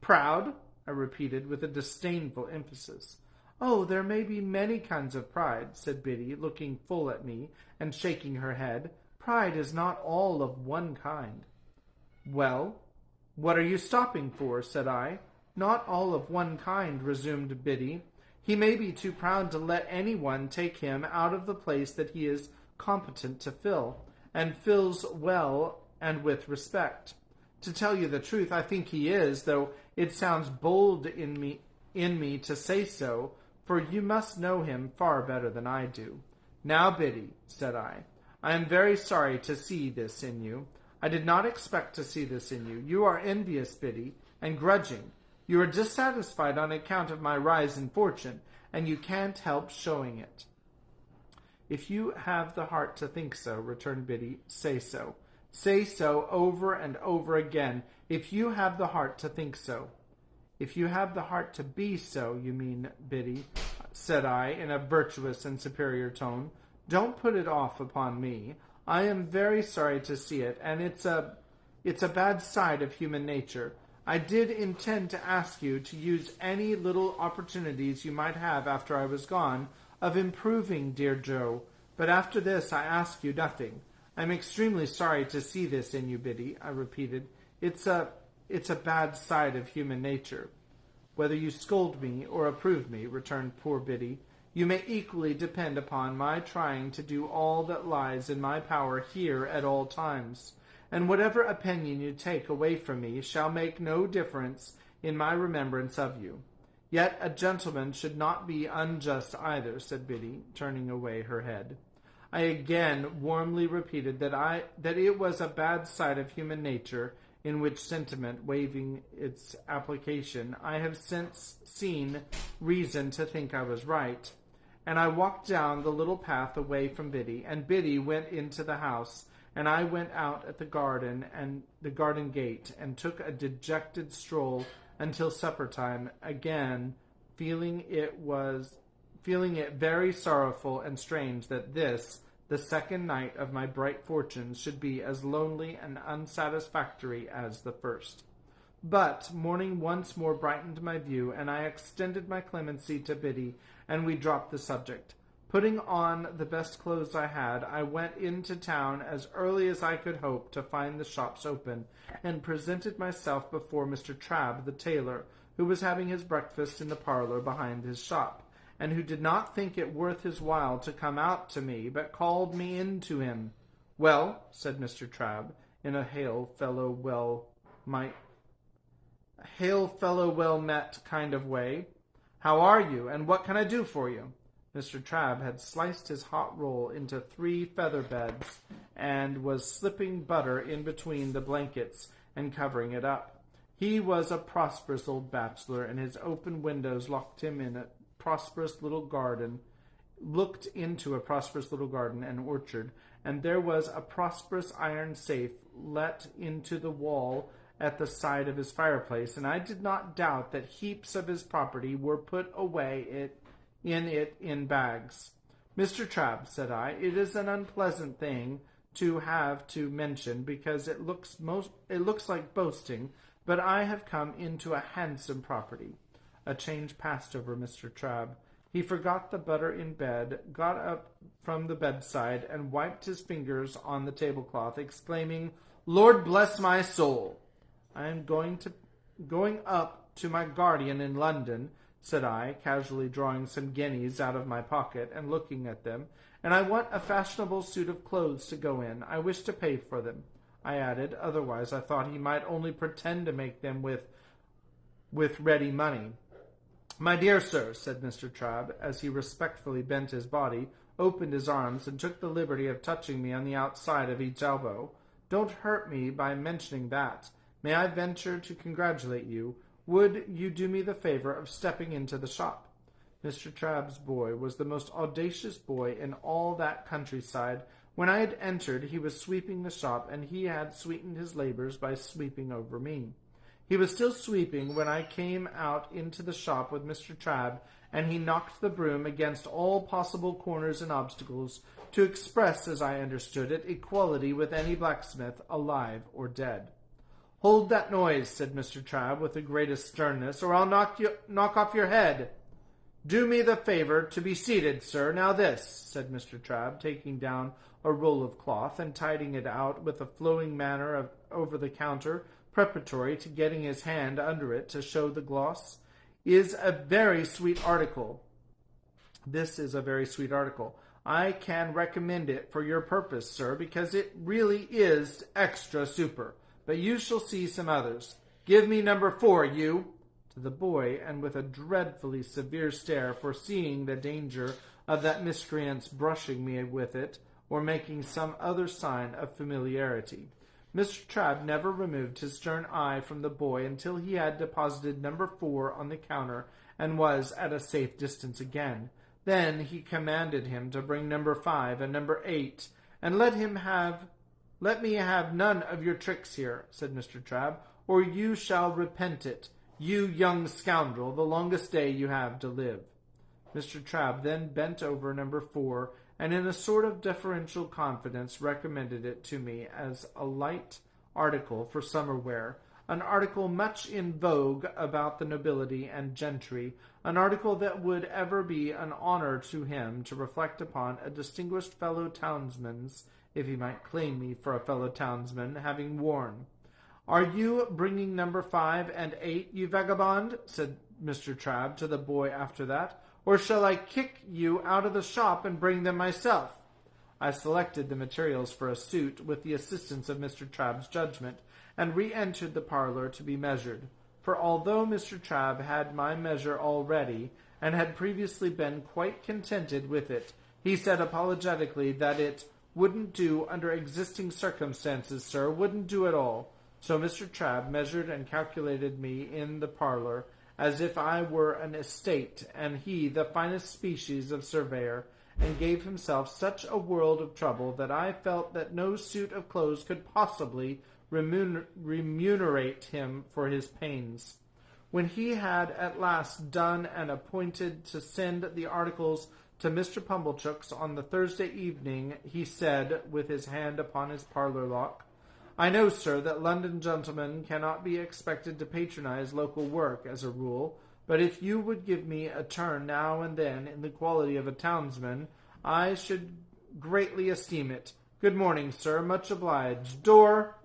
Speaker 2: Proud? I repeated with a disdainful emphasis. Oh, there may be many kinds of pride, said Biddy, looking full at me and shaking her head. Pride is not all of one kind. Well, what are you stopping for? Said I. Not all of one kind, resumed Biddy. He may be too proud to let anyone take him out of the place that he is competent to fill, and fills well and with respect. To tell you the truth, I think he is, though it sounds bold in me to say so, for you must know him far better than I do. Now, Biddy, said I am very sorry to see this in you. I did not expect to see this in you. You are envious, Biddy, and grudging. You are dissatisfied on account of my rise in fortune, and you can't help showing it. If you have the heart to think so, returned Biddy, say so. Say so over and over again, if you have the heart to think so. If you have the heart to be so, you mean, Biddy, said I, in a virtuous and superior tone. Don't put it off upon me. I am very sorry to see it, and it's a bad side of human nature. I did intend to ask you to use any little opportunities you might have after I was gone of improving dear Joe, but after this I ask you nothing. I'm extremely sorry to see this in you, Biddy, I repeated. It's a bad side of human nature. Whether you scold me or approve me, returned poor Biddy, you may equally depend upon my trying to do all that lies in my power here at all times. And whatever opinion you take away from me shall make no difference in my remembrance of you. Yet a gentleman should not be unjust either, said Biddy, turning away her head. I again warmly repeated that it was a bad side of human nature, in which sentiment, waiving its application, I have since seen reason to think I was right. And I walked down the little path away from Biddy, and Biddy went into the house, and I went out at the garden gate, and took a dejected stroll until supper time, again feeling it very sorrowful and strange that this, the second night of my bright fortunes, should be as lonely and unsatisfactory as the first. But morning once more brightened my view, and I extended my clemency to Biddy, and we dropped the subject. Putting on the best clothes I had, I went into town as early as I could hope to find the shops open, and presented myself before Mr. Trabb, the tailor, who was having his breakfast in the parlor behind his shop, and who did not think it worth his while to come out to me, but called me in to him. "Well," said Mr. Trabb, in a hail fellow well met kind of way, "how are you, and what can I do for you?" Mr. Trabb had sliced his hot roll into 3 feather beds, and was slipping butter in between the blankets and covering it up. He was a prosperous old bachelor, and his open windows looked into a prosperous little garden and orchard, and there was a prosperous iron safe let into the wall at the side of his fireplace, and I did not doubt that heaps of his property were put away in bags. "Mr. Trabb," said I, "it is an unpleasant thing to have to mention, because it looks like boasting, but I have come into a handsome property." A change passed over Mr. Trabb. He forgot the butter in bed, got up from the bedside, and wiped his fingers on the tablecloth, exclaiming, "Lord bless my soul!" "I am going up to my guardian in London," said I, casually drawing some guineas out of my pocket and looking at them, "and I want a fashionable suit of clothes to go in. I wish to pay for them," I added, otherwise I thought he might only pretend to make them with ready money. "My dear sir," said Mr. Trabb, as he respectfully bent his body, opened his arms, and took the liberty of touching me on the outside of each elbow, "don't hurt me by mentioning that. May I venture to congratulate you? Would you do me the favor of stepping into the shop?" Mr. Trabb's boy was the most audacious boy in all that countryside. When I had entered, he was sweeping the shop, and he had sweetened his labors by sweeping over me. He was still sweeping when I came out into the shop with Mr. Trabb, and he knocked the broom against all possible corners and obstacles, to express, as I understood it, equality with any blacksmith, alive or dead. "Hold that noise," said Mr. Trabb with the greatest sternness, "or I'll knock off your head." "Do me the favor to be seated, sir. Now this," said Mr. Trabb, taking down a roll of cloth and tidying it out with a flowing manner over the counter, preparatory to getting his hand under it to show the gloss, "is a very sweet article. This is a very sweet article. I can recommend it for your purpose, sir, because it really is extra super. But you shall see some others. Give me number 4, you," to the boy, and with a dreadfully severe stare, foreseeing the danger of that miscreant's brushing me with it, or making some other sign of familiarity. Mr. Trabb never removed his stern eye from the boy until he had deposited number 4 on the counter and was at a safe distance again. Then he commanded him to bring number 5 and number 8, and "Let me have none of your tricks here," said Mr. Trabb, "or you shall repent it, you young scoundrel, the longest day you have to live." Mr. Trabb then bent over number 4, and in a sort of deferential confidence recommended it to me as a light article for summer wear, an article much in vogue about the nobility and gentry, an article that would ever be an honor to him to reflect upon a distinguished fellow townsman's, if he might claim me for a fellow townsman, having worn. "Are you bringing number 5 and 8, you vagabond?" said Mr. Trabb to the boy after that, "or shall I kick you out of the shop and bring them myself?" I selected the materials for a suit with the assistance of Mr. Trabb's judgment, and re-entered the parlor to be measured. For although Mr. Trabb had my measure already, and had previously been quite contented with it, he said apologetically that it "wouldn't do under existing circumstances, sir, wouldn't do at all." So Mr. Trabb measured and calculated me in the parlor, as if I were an estate, and he the finest species of surveyor, and gave himself such a world of trouble that I felt that no suit of clothes could possibly remunerate him for his pains. When he had at last done and appointed to send the articles to Mr. Pumblechook's on the Thursday evening, he said, with his hand upon his parlor lock, "I know, sir, that London gentlemen cannot be expected to patronize local work as a rule, but if you would give me a turn now and then in the quality of a townsman, I should greatly esteem it. Good morning, sir. Much obliged. Door!"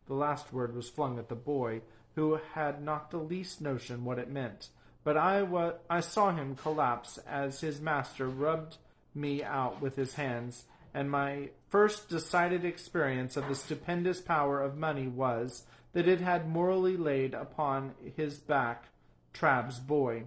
Speaker 2: The last word was flung at the boy, who had not the least notion what it meant. But I saw him collapse as his master rubbed me out with his hands, and my first decided experience of the stupendous power of money was that it had morally laid upon his back Trabb's boy.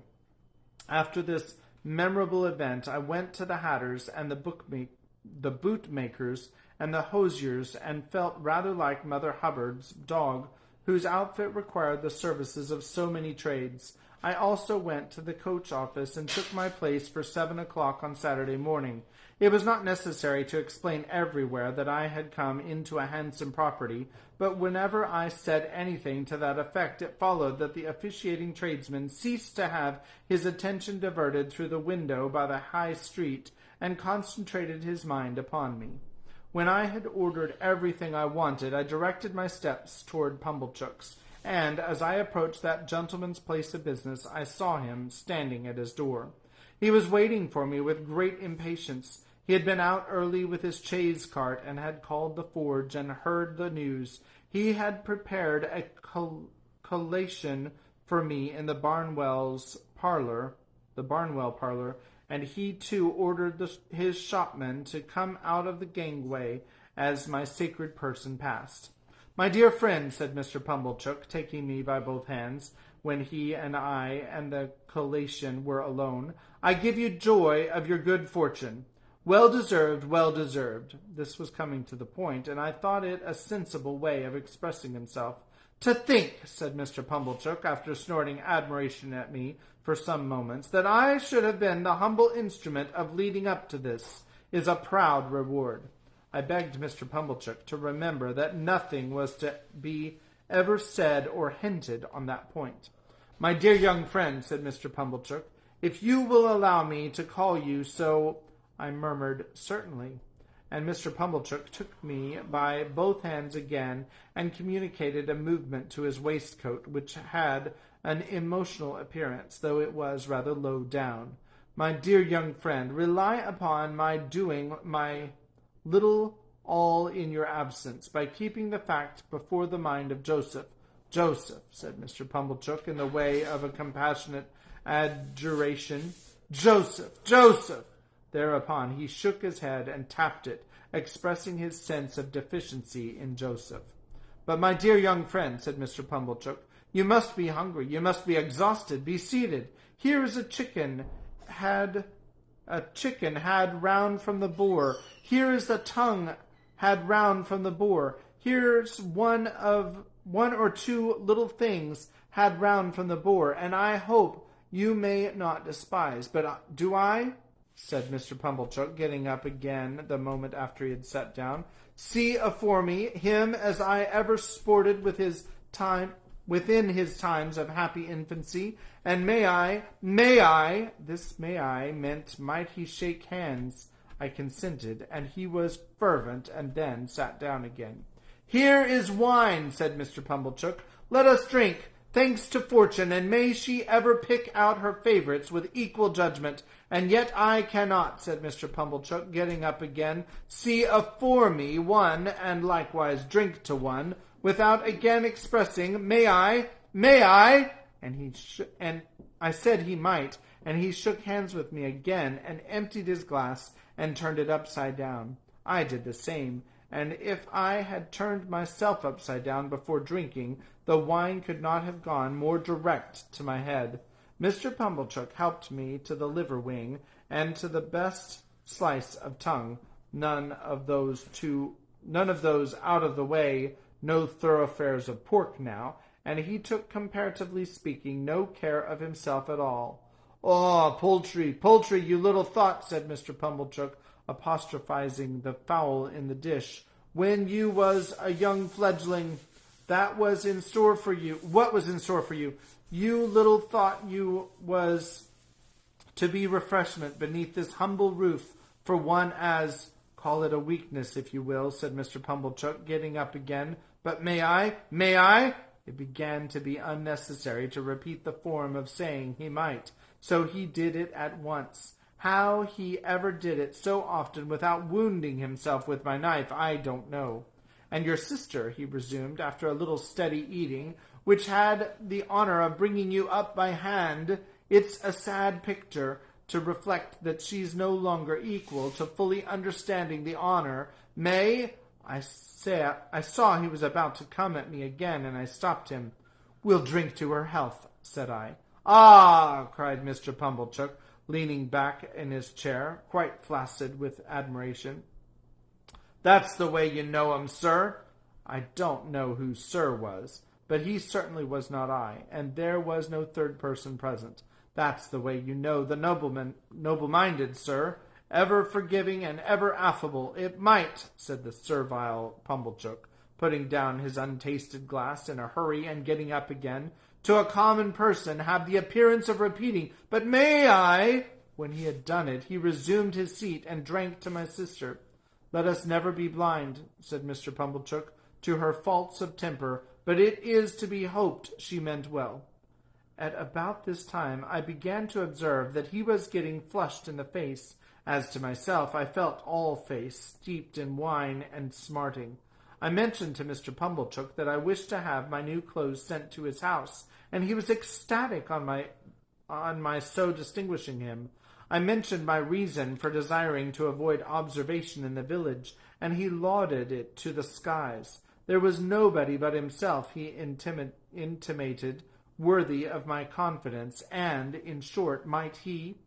Speaker 2: After this memorable event, I went to the hatters and the bootmakers and the hosiers, and felt rather like Mother Hubbard's dog, whose outfit required the services of so many trades. I also went to the coach office and took my place for 7 o'clock on Saturday morning. It was not necessary to explain everywhere that I had come into a handsome property, but whenever I said anything to that effect, it followed that the officiating tradesman ceased to have his attention diverted through the window by the high street, and concentrated his mind upon me. When I had ordered everything I wanted, I directed my steps toward Pumblechook's, and as I approached that gentleman's place of business, I saw him standing at his door. He was waiting for me with great impatience. He had been out early with his chaise cart, and had called the forge and heard the news. He had prepared a collation for me in the Barnwell parlour, and he too ordered his shopman to come out of the gangway as my sacred person passed. "My dear friend," said Mr. Pumblechook, taking me by both hands, when he and I and the collation were alone, "I give you joy of your good fortune. Well deserved, well deserved." This was coming to the point, and I thought it a sensible way of expressing himself. "To think," said Mr. Pumblechook, after snorting admiration at me for some moments, "that I should have been the humble instrument of leading up to this, is a proud reward." I begged Mr. Pumblechook to remember that nothing was to be ever said or hinted on that point. "My dear young friend," said Mr. Pumblechook, "if you will allow me to call you so—" I murmured, "Certainly." And Mr. Pumblechook took me by both hands again, and communicated a movement to his waistcoat, which had an emotional appearance, though it was rather low down. "My dear young friend, rely upon my doing my little all in your absence, by keeping the fact before the mind of Joseph." "Joseph," said Mr. Pumblechook, in the way of a compassionate adjuration. "Joseph! Joseph!" Thereupon he shook his head and tapped it, expressing his sense of deficiency in Joseph. "But, my dear young friend," said Mr. Pumblechook, "you must be hungry, you must be exhausted. Be seated. Here is a chicken had round from the boar. Here is the tongue had round from the boar. Here's one or two little things had round from the boar, and I hope you may not despise. But do I?" said Mr. Pumblechook, getting up again the moment after he had sat down. "See afore me him as I ever sported with within his times of happy infancy, and may I, this may I meant might he shake hands." I consented, and he was fervent, and then sat down again. "Here is wine," said Mr. Pumblechook. "Let us drink. Thanks to fortune, and may she ever pick out her favourites with equal judgment. And yet I cannot," said Mr. Pumblechook, getting up again, "see afore me one, and likewise drink to one, without again expressing, may I, and I said he might, and he shook hands with me again, and emptied his glass, and turned it upside down. I did the same, and if I had turned myself upside down before drinking, the wine could not have gone more direct to my head. Mr. Pumblechook helped me to the liver wing, and to the best slice of tongue, none of those out of the way, no thoroughfares of pork now, and he took, comparatively speaking, no care of himself at all. "Ah, poultry, poultry, you little thought," said Mr. Pumblechook, apostrophizing the fowl in the dish, "when you was a young fledgling, what was in store for you? You little thought you was to be refreshment beneath this humble roof for one as—" "Call it a weakness, if you will," said Mr. Pumblechook, getting up again. "But may I? It began to be unnecessary to repeat the form of saying he might, so he did it at once. How he ever did it so often without wounding himself with my knife, I don't know. And your sister, he resumed, after a little steady eating, which had the honor of bringing you up by hand, it's a sad picture to reflect that she's no longer equal to fully understanding the honor. I saw he was about to come at me again, and I stopped him. We'll drink to her health, said I. Ah, cried Mr. Pumblechook, leaning back in his chair, quite flaccid with admiration. That's the way you know 'em, sir. I don't know who sir was, but he certainly was not I, and there was no third person present. That's the way you know the nobleman, noble-minded, sir, ever forgiving and ever affable. It might, said the servile Pumblechook, putting down his untasted glass in a hurry and getting up again, to a common person have the appearance of repeating, but may I? When he had done it, he resumed his seat and drank to my sister. Let us never be blind, said Mr. Pumblechook, to her faults of temper, but it is to be hoped she meant well. At about this time I began to observe that he was getting flushed in the face. As to myself, I felt all face steeped in wine and smarting. I mentioned to Mr. Pumblechook that I wished to have my new clothes sent to his house, and he was ecstatic on my so distinguishing him. I mentioned my reason for desiring to avoid observation in the village, and he lauded it to the skies. There was nobody but himself, he intimated, worthy of my confidence, and, in short, might he...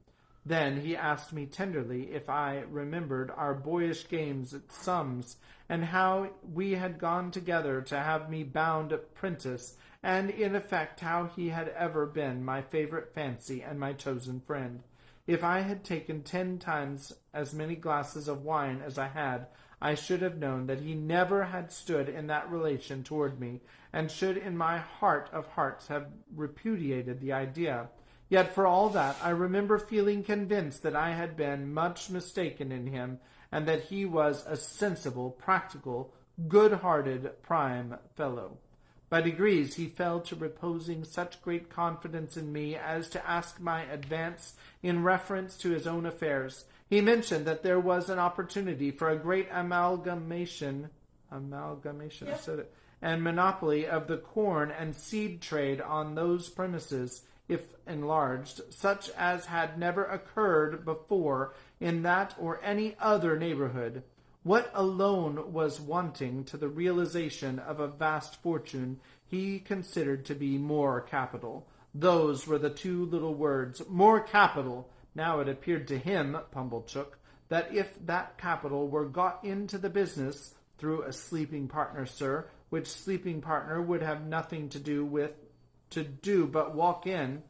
Speaker 2: Then he asked me tenderly if I remembered our boyish games at sums, and how we had gone together to have me bound apprentice, and in effect how he had ever been my favourite fancy and my chosen friend. If I had taken 10 times as many glasses of wine as I had, I should have known that he never had stood in that relation toward me, and should in my heart of hearts have repudiated the idea. Yet for all that, I remember feeling convinced that I had been much mistaken in him, and that he was a sensible, practical, good-hearted, prime fellow. By degrees he fell to reposing such great confidence in me as to ask my advance in reference to his own affairs. He mentioned that there was an opportunity for a great amalgamation,
Speaker 1: Yep.
Speaker 2: I said it, and monopoly of the corn and seed trade on those premises, if enlarged, such as had never occurred before in that or any other neighborhood. What alone was wanting to the realization of a vast fortune he considered to be more capital. Those were the 2 little words, more capital. Now it appeared to him, Pumblechook, that if that capital were got into the business, through a sleeping partner, sir, which sleeping partner would have nothing to do but walk in,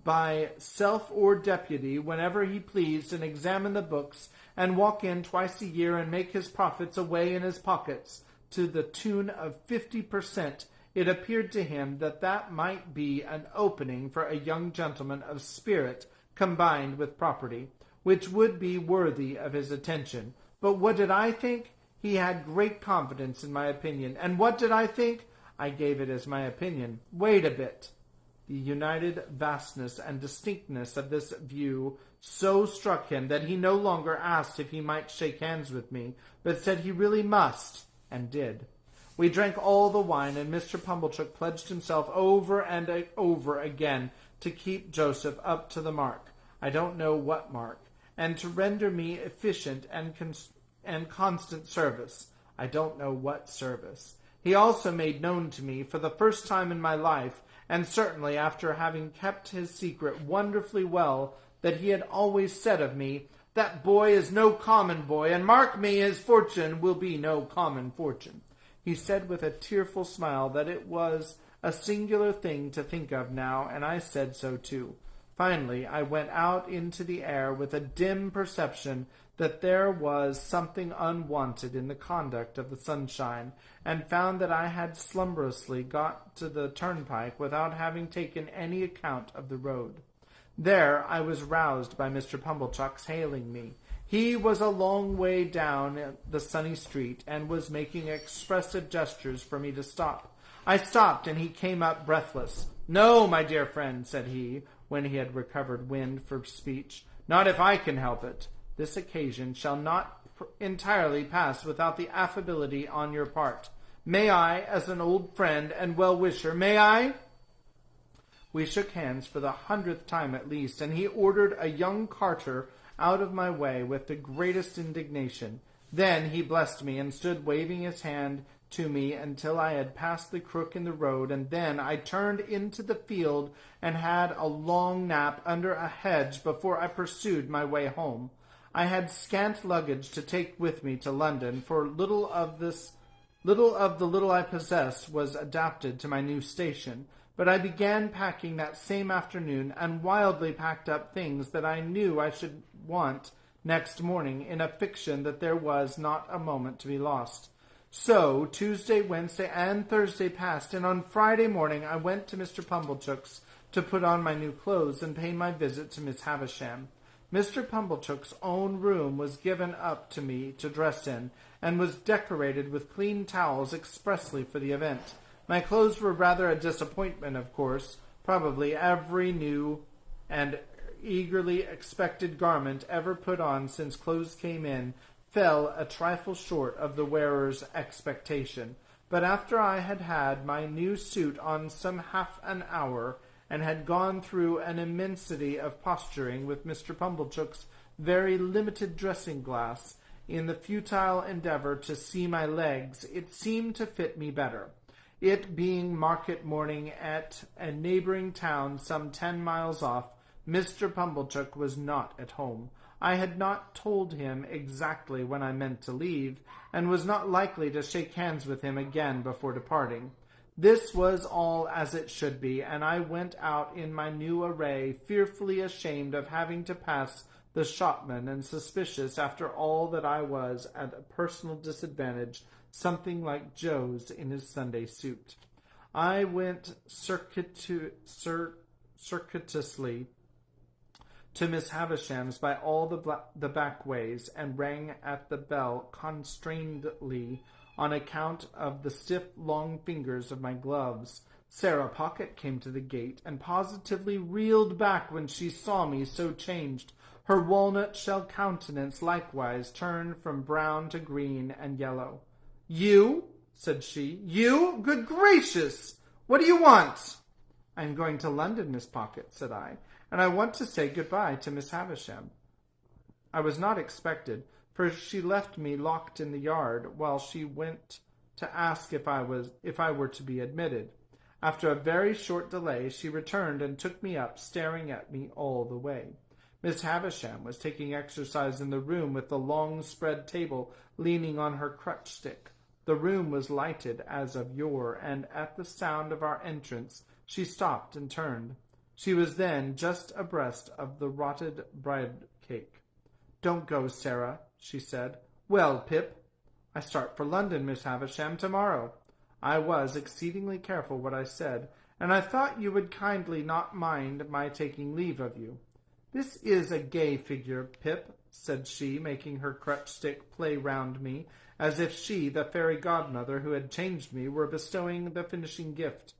Speaker 2: by self or deputy, whenever he pleased, and examine the books, and walk in twice a year, and make his profits away in his pockets, to the tune of 50%, it appeared to him that that might be an opening for a young gentleman of spirit, combined with property, which would be worthy of his attention. But what did I think? He had great confidence in my opinion. And what did I think? I gave it as my opinion. Wait a bit. The united vastness and distinctness of this view so struck him that he no longer asked if he might shake hands with me, but said he really must, and did. We drank all the wine, and Mr. Pumblechook pledged himself over and over again to keep Joseph up to the mark, I don't know what mark, and to render me efficient and constant service, I don't know what service. He also made known to me, for the first time in my life, and certainly after having kept his secret wonderfully well, that he had always said of me, that boy is no common boy, and mark me, his fortune will be no common fortune. He said with a tearful smile that it was a singular thing to think of now, and I said so too. Finally, I went out into the air with a dim perception that there was something unwonted in the conduct of the sunshine, and found that I had slumberously got to the turnpike without having taken any account of the road. There I was roused by Mr. Pumblechook's hailing me. He was a long way down the sunny street, and was making expressive gestures for me to stop. I stopped, and he came up breathless. "No, my dear friend," said he, when he had recovered wind for speech. "Not if I can help it. This occasion shall not entirely pass without the affability on your part. May I, as an old friend and well-wisher, may I?" We shook hands for the 100th time at least, and he ordered a young carter out of my way with the greatest indignation. Then he blessed me and stood waving his hand to me until I had passed the crook in the road, and then I turned into the field and had a long nap under a hedge before I pursued my way home. I had scant luggage to take with me to London, for little of the little I possessed was adapted to my new station, but I began packing that same afternoon, and wildly packed up things that I knew I should want next morning, in a fiction that there was not a moment to be lost. So Tuesday, Wednesday, and Thursday passed, and on Friday morning I went to Mr. Pumblechook's to put on my new clothes and pay my visit to Miss Havisham. Mr. Pumblechook's own room was given up to me to dress in, and was decorated with clean towels expressly for the event. My clothes were rather a disappointment, of course. Probably every new and eagerly expected garment ever put on since clothes came in fell a trifle short of the wearer's expectation. But after I had had my new suit on some half an hour, and had gone through an immensity of posturing with Mr. Pumblechook's very limited dressing-glass, in the futile endeavor to see my legs, it seemed to fit me better. It being market morning at a neighbouring town some 10 miles off, Mr. Pumblechook was not at home. I had not told him exactly when I meant to leave, and was not likely to shake hands with him again before departing. This was all as it should be, and I went out in my new array, fearfully ashamed of having to pass the shopman, and suspicious, after all, that I was at a personal disadvantage, something like Joe's in his Sunday suit. I went circuitously to Miss Havisham's by all the back ways, and rang at the bell constrainedly on account of the stiff long fingers of my gloves. Sarah Pocket came to the gate, and positively reeled back when she saw me so changed. Her walnut-shell countenance likewise turned from brown to green and yellow. "You?" said she. "You? Good gracious! What do you want?" "I am going to London, Miss Pocket," said I, "and I want to say good-bye to Miss Havisham." I was not expected, for she left me locked in the yard while she went to ask if I were to be admitted. After a very short delay, she returned and took me up, staring at me all the way. Miss Havisham was taking exercise in the room with the long spread table, leaning on her crutch-stick. The room was lighted as of yore, and at the sound of our entrance she stopped and turned. She was then just abreast of the rotted bread-cake. "Don't go, Sarah," she said. "Well, Pip?" "I start for London, Miss Havisham, tomorrow." I was exceedingly careful what I said, and I thought you would kindly not mind my taking leave of you. "This is a gay figure, Pip," said she, making her crutch-stick play round me, as if she, the fairy godmother who had changed me, were bestowing the finishing gift.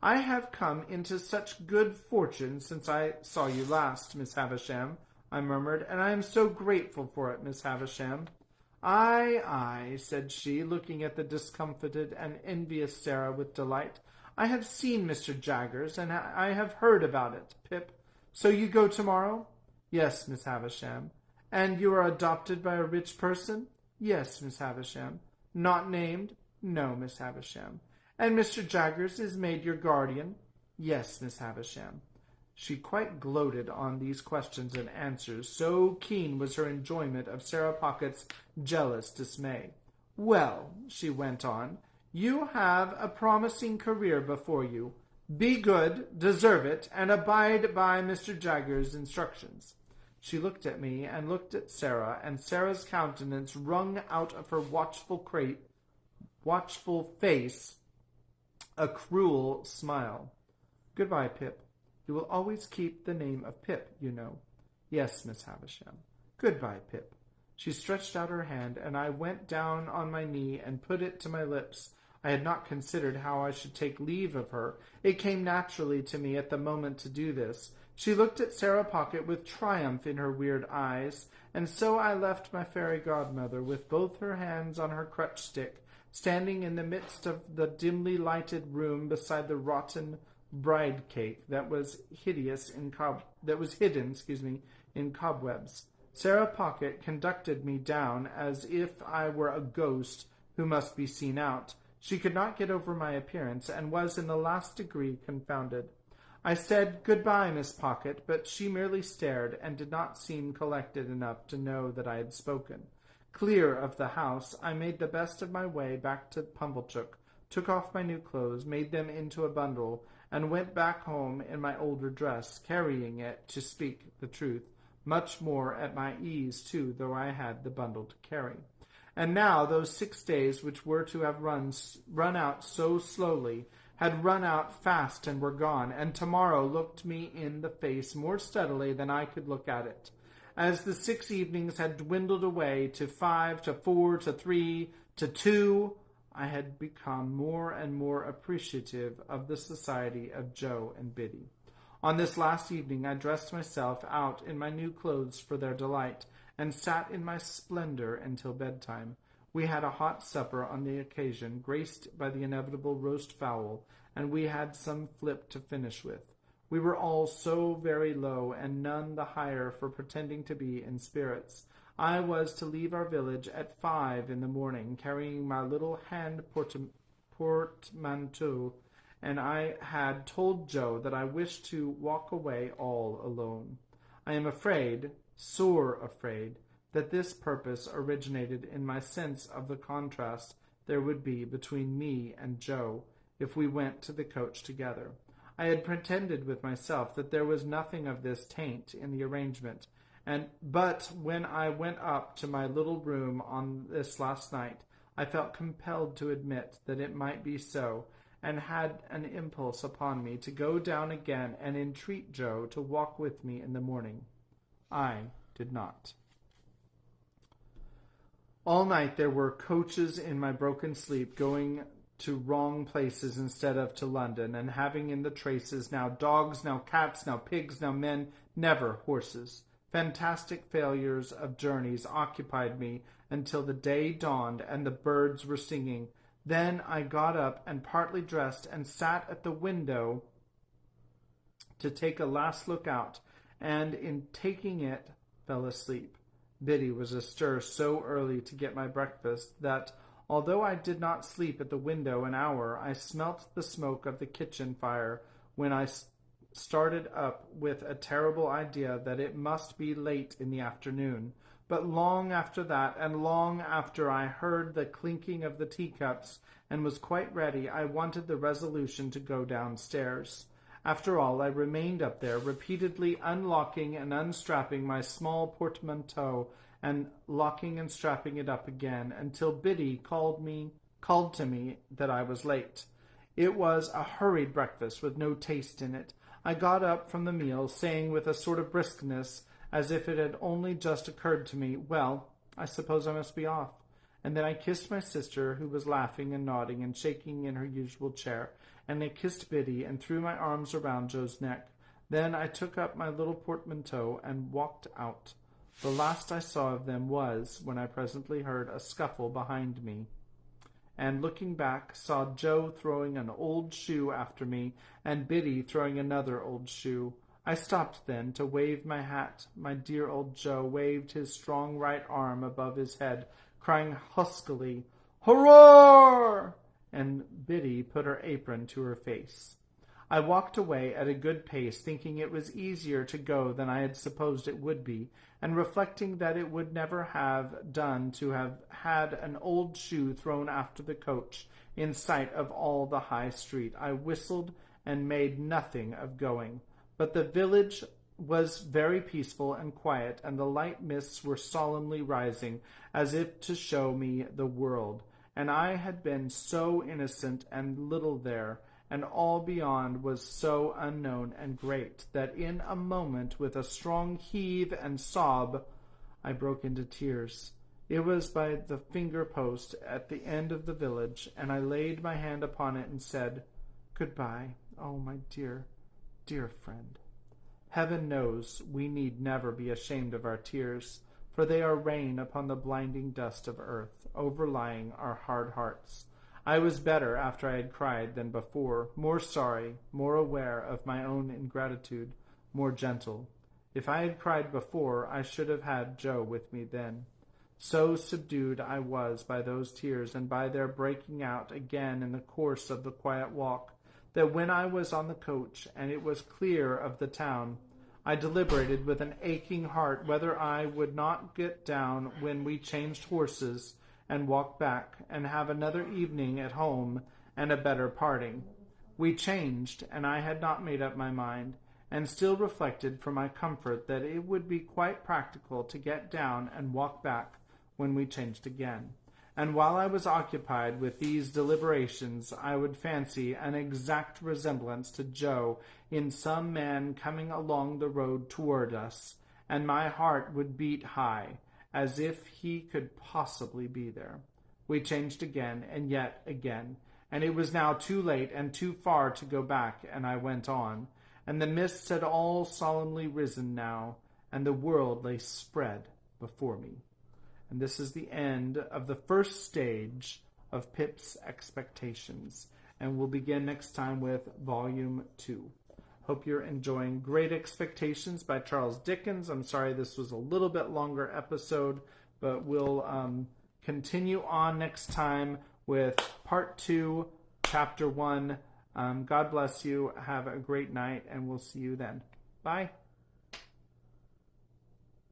Speaker 2: "I have come into such good fortune since I saw you last, Miss Havisham," I murmured, "and I am so grateful for it, Miss Havisham." "Aye, aye," said she, looking at the discomfited and envious Sarah with delight. "I have seen Mr. Jaggers, and I have heard about it, Pip. So you go tomorrow?" "Yes, Miss Havisham." "And you are adopted by a rich person?" "Yes, Miss Havisham." "Not named?" "No, Miss Havisham." "And Mr. Jaggers is made your guardian?" "Yes, Miss Havisham." She quite gloated on these questions and answers, so keen was her enjoyment of Sarah Pocket's jealous dismay. "Well," she went on, "you have a promising career before you. Be good, deserve it, and abide by Mr. Jaggers' instructions." She looked at me and looked at Sarah, and Sarah's countenance wrung out of her watchful face a cruel smile. "Goodbye, Pip. You will always keep the name of Pip, you know." "Yes, Miss Havisham." "Goodbye, Pip." She stretched out her hand, and I went down on my knee and put it to my lips. I had not considered how I should take leave of her. It came naturally to me at the moment to do this. She looked at Sarah Pocket with triumph in her weird eyes, and so I left my fairy godmother with both her hands on her crutch stick, standing in the midst of the dimly lighted room beside the rotten bride cake that was hidden in cobwebs. Sarah Pocket conducted me down as if I were a ghost who must be seen out. She could not get over my appearance, and was in the last degree confounded. I said, "Goodbye, Miss Pocket," but she merely stared, and did not seem collected enough to know that I had spoken. Clear of the house, I made the best of my way back to Pumblechook, took off my new clothes, made them into a bundle, and went back home in my older dress, carrying it, to speak the truth, much more at my ease, too, though I had the bundle to carry. And now those 6 days which were to have run out so slowly had run out fast and were gone, and tomorrow looked me in the face more steadily than I could look at it. As the 6 evenings had dwindled away to 5, to 4, to 3, to 2, I had become more and more appreciative of the society of Joe and Biddy. On this last evening I dressed myself out in my new clothes for their delight, and sat in my splendor until bedtime. We had a hot supper on the occasion, graced by the inevitable roast fowl, and we had some flip to finish with. We were all so very low, and none the higher for pretending to be in spirits. I was to leave our village at 5 in the morning, carrying my little hand portmanteau, and I had told Joe that I wished to walk away all alone. I am afraid, sore afraid, that this purpose originated in my sense of the contrast there would be between me and Joe if we went to the coach together. I had pretended with myself that there was nothing of this taint in the arrangement, but when I went up to my little room on this last night, I felt compelled to admit that it might be so, and had an impulse upon me to go down again and entreat Joe to walk with me in the morning. I did not. All night there were coaches in my broken sleep going to wrong places instead of to London, and having in the traces now dogs, now cats, now pigs, now men, never horses. Fantastic failures of journeys occupied me until the day dawned and the birds were singing. Then I got up and partly dressed and sat at the window to take a last look out, and in taking it fell asleep. Biddy was astir so early to get my breakfast that, although I did not sleep at the window an hour, I smelt the smoke of the kitchen fire when I started up with a terrible idea that it must be late in the afternoon. But long after that, and long after I heard the clinking of the teacups and was quite ready, I wanted the resolution to go downstairs. After all, I remained up there, repeatedly unlocking and unstrapping my small portmanteau, and locking and strapping it up again, until Biddy called to me that I was late. It was a hurried breakfast with no taste in it. I got up from the meal, saying with a sort of briskness, as if it had only just occurred to me, "Well, I suppose I must be off." And then I kissed my sister, who was laughing and nodding and shaking in her usual chair, and I kissed Biddy and threw my arms around Joe's neck. Then I took up my little portmanteau and walked out. The last I saw of them was when I presently heard a scuffle behind me, and looking back saw Joe throwing an old shoe after me and Biddy throwing another old shoe. I stopped then to wave my hat. My dear old Joe waved his strong right arm above his head, crying huskily, "Hurrah!" and Biddy put her apron to her face. I walked away at a good pace, thinking it was easier to go than I had supposed it would be, and reflecting that it would never have done to have had an old shoe thrown after the coach in sight of all the High Street. I whistled and made nothing of going. But the village was very peaceful and quiet, and the light mists were solemnly rising, as if to show me the world. And I had been so innocent and little there, and all beyond was so unknown and great, that in a moment, with a strong heave and sob, I broke into tears. It was by the finger-post at the end of the village, and I laid my hand upon it and said, "Goodbye, oh my dear, dear friend." Heaven knows we need never be ashamed of our tears, for they are rain upon the blinding dust of earth, overlying our hard hearts. I was better after I had cried than before, more sorry, more aware of my own ingratitude, more gentle. If I had cried before, I should have had Joe with me then. So subdued I was by those tears and by their breaking out again in the course of the quiet walk, that when I was on the coach and it was clear of the town, I deliberated with an aching heart whether I would not get down when we changed horses and walk back and have another evening at home and a better parting. We changed, and I had not made up my mind, and still reflected for my comfort that it would be quite practical to get down and walk back when we changed again. And while I was occupied with these deliberations, I would fancy an exact resemblance to Joe in some man coming along the road toward us, and my heart would beat high, as if he could possibly be there. We changed again, and yet again, and it was now too late and too far to go back, and I went on, and the mists had all solemnly risen now, and the world lay spread before me. And this is the end of the first stage of Pip's Expectations. And we'll begin next time with Volume 2. Hope you're enjoying Great Expectations by Charles Dickens. I'm sorry this was a little bit longer episode, but we'll continue on next time with Part 2, Chapter 1. God bless you. Have a great night, and we'll see you then. Bye.